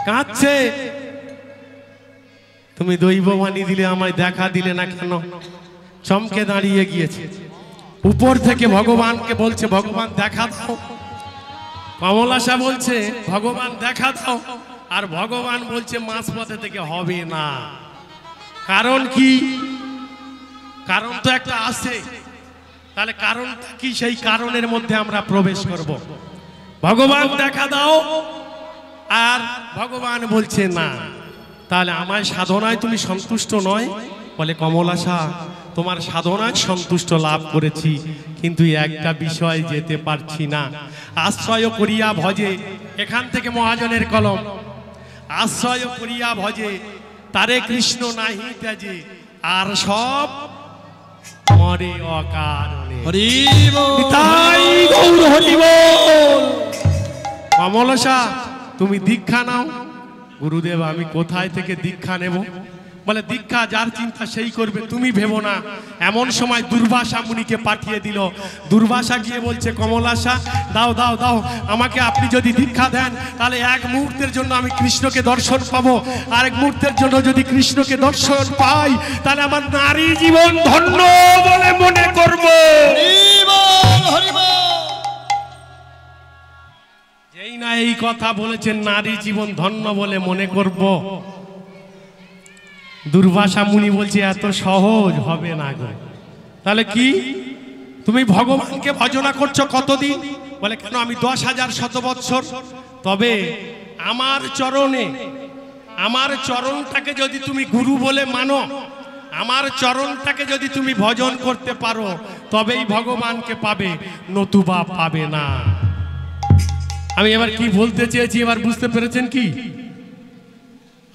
কাঁদছে, তুমি দৈববাণী দিলে, আমায় দেখা দিলে না কেন? চমকে দাঁড়িয়ে গিয়েছে। উপর থেকে ভগবানকে বলছে, ভগবান দেখা দাও। কমলাশা বলছে, ভগবান দেখা দাও। আর ভগবান বলছে, মাঝপথে থেকে হবে না। কারণ কি? কারণ তো একটা আছে। তাহলে কারণটা কি? সেই কারণের মধ্যে আমরা প্রবেশ করব। ভগবান দেখা দাও, আর ভগবান বলছে না। তাহলে আমার সাধনায় তুমি সন্তুষ্ট নয়? বলে, কমলাশা, তোমার সাধনায় সন্তুষ্ট লাভ করেছি, কিন্তু একটা বিষয় যেতে পারছি না। আশ্রয় করিয়া ভজে, এখান থেকে মহাজনের কলম, আশ্রয় করিয়া ভজে তারে কৃষ্ণ নাহি ত্যাজে, আর সব মরে অকারণে। হরি বল, তাই গৌর হরি বল। কমলাশা, তুমি দীক্ষা নাও। গুরুদেব, আমি কোথায় থেকে দীক্ষা নেব? বলে, দীক্ষা যার চিন্তা সেই করবে, তুমি ভেবো না। এমন সময় দুর্বাসা মুনিকে পাঠিয়ে দিল। দুর্বাসা গিয়ে বলছে, কমলাশা, দাও দাও দাও, আমাকে আপনি যদি দীক্ষা দেন, তাহলে এক মুহূর্তের জন্য আমি কৃষ্ণকে দর্শন পাবো। আরেক মুহূর্তের জন্য যদি কৃষ্ণকে দর্শন পাই, তাহলে আমার নারী জীবন ধন্য বলে মনে করব। হরি বল, হরি বল। যেই না এই কথা বলেছেন, নারী জীবন ধন্য বলে মনে করব, দুর্বাসা মুনি বলছে, এত সহজ হবে না গো। তাহলে কি? তুমি ভগবানকে ভজনা করছো কতদিন? বলে, কেন, আমি 10,000 শতবৎসর। তবে আমার চরণে, আমার চরণটাকে যদি তুমি গুরু বলে মানো, আমার চরণটাকে যদি তুমি ভজন করতে পারো, তবেই ভগবানকে পাবে, নতুবা পাবে না। আমি এবার কি বলতে চেয়েছি, এবার বুঝতে পেরেছেন কি?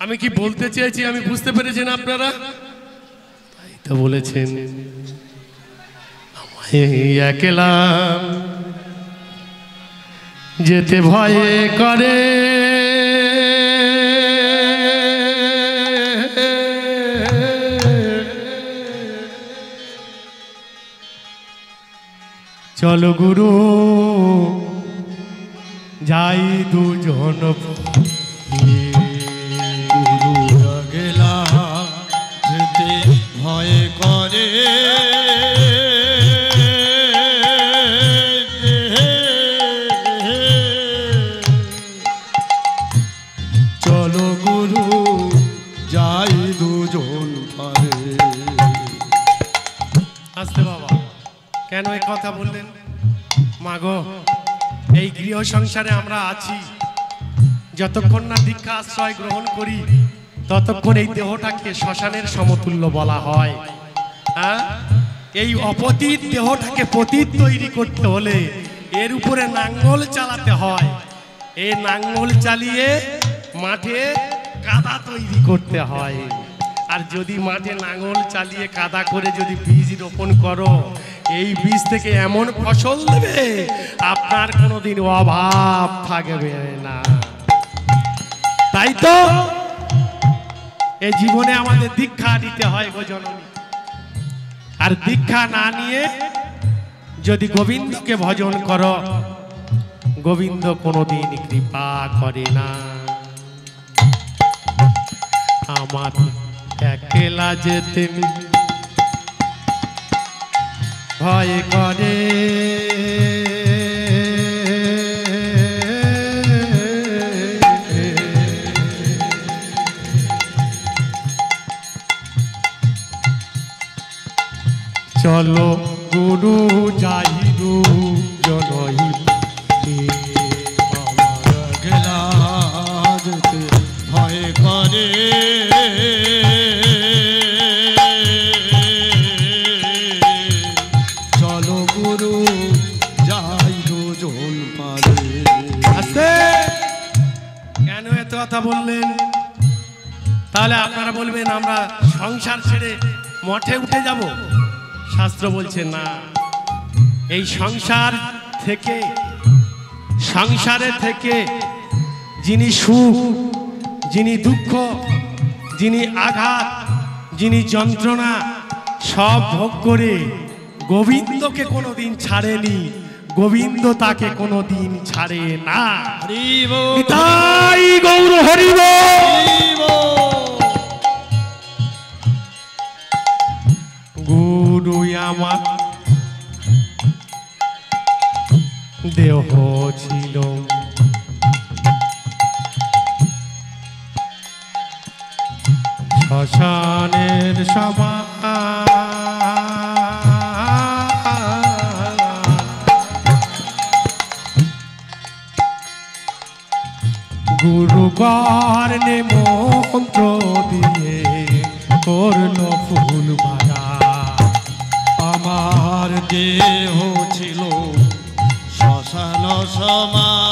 আমি কি বলতে চেয়েছি আমি বুঝতে পেরেছেন আপনারা? তাই তো বলেছেন, আমায় একলা যেতে ভয়ে করে, চলো গুরু যাই দুজন। গুরু গেলা যেতে ভয় করে, চলো গুরু যাই দুজন পারে। আসতে বাবা, কেন এই কথা বললেন? মাগো, এই গৃহ সংসারে আমরা আছি, যতক্ষণ না দীক্ষা আশ্রয় গ্রহণ করি, ততক্ষণ এই দেহটাকে শ্মশানের সমতুল্য বলা হয়। হ্যাঁ, এই অপতীত দেহটাকে পতীত তৈরি করতে হলে এর উপরে নাঙ্গল চালাতে হয়। এই নাঙ্গল চালিয়ে মাঠে কাদা তৈরি করতে হয়। আর যদি মাঠে নাঙ্গল চালিয়ে কাদা করে যদি বীজ রোপণ করো, এই বীজ থেকে এমন ফসল দেবে, আপনার কোনোদিন অভাব থাকবে না। তাই তো এই জীবনে আমাদের দীক্ষা নিতে হয় গো জননী। আর দীক্ষা না নিয়ে যদি গোবিন্দকে ভজন করো, গোবিন্দ কোনোদিন কৃপা করে না। আমার একলা যেতে ভয় করে, চলো গুরু যাই দুজন গেলা যেতে ভয় করে, চলো গুরু যাই দুজন পারে। আস্তে, কেন এত কথা বললেন? তাহলে আপনারা বলবেন আমরা সংসার ছেড়ে মঠে উঠে যাব। শাস্ত্র বলছে না। এই সংসার থেকে, সংসারে থেকে যিনি সুখ, যিনি দুঃখ, যিনি আঘাত, যিনি যন্ত্রণা সব ভোগ করে গোবিন্দকে কোনোদিন ছাড়েনি, গোবিন্দ তাকে কোনোদিন ছাড়ে না। হরি বল, তাই গৌর হরি বল। দেহ ছিল শ্মশানের সমান, গুরুবার মন্ত্র দিয়ে করল ফুল বাজা। আমার দেহ ছিল শ্মশান সমান।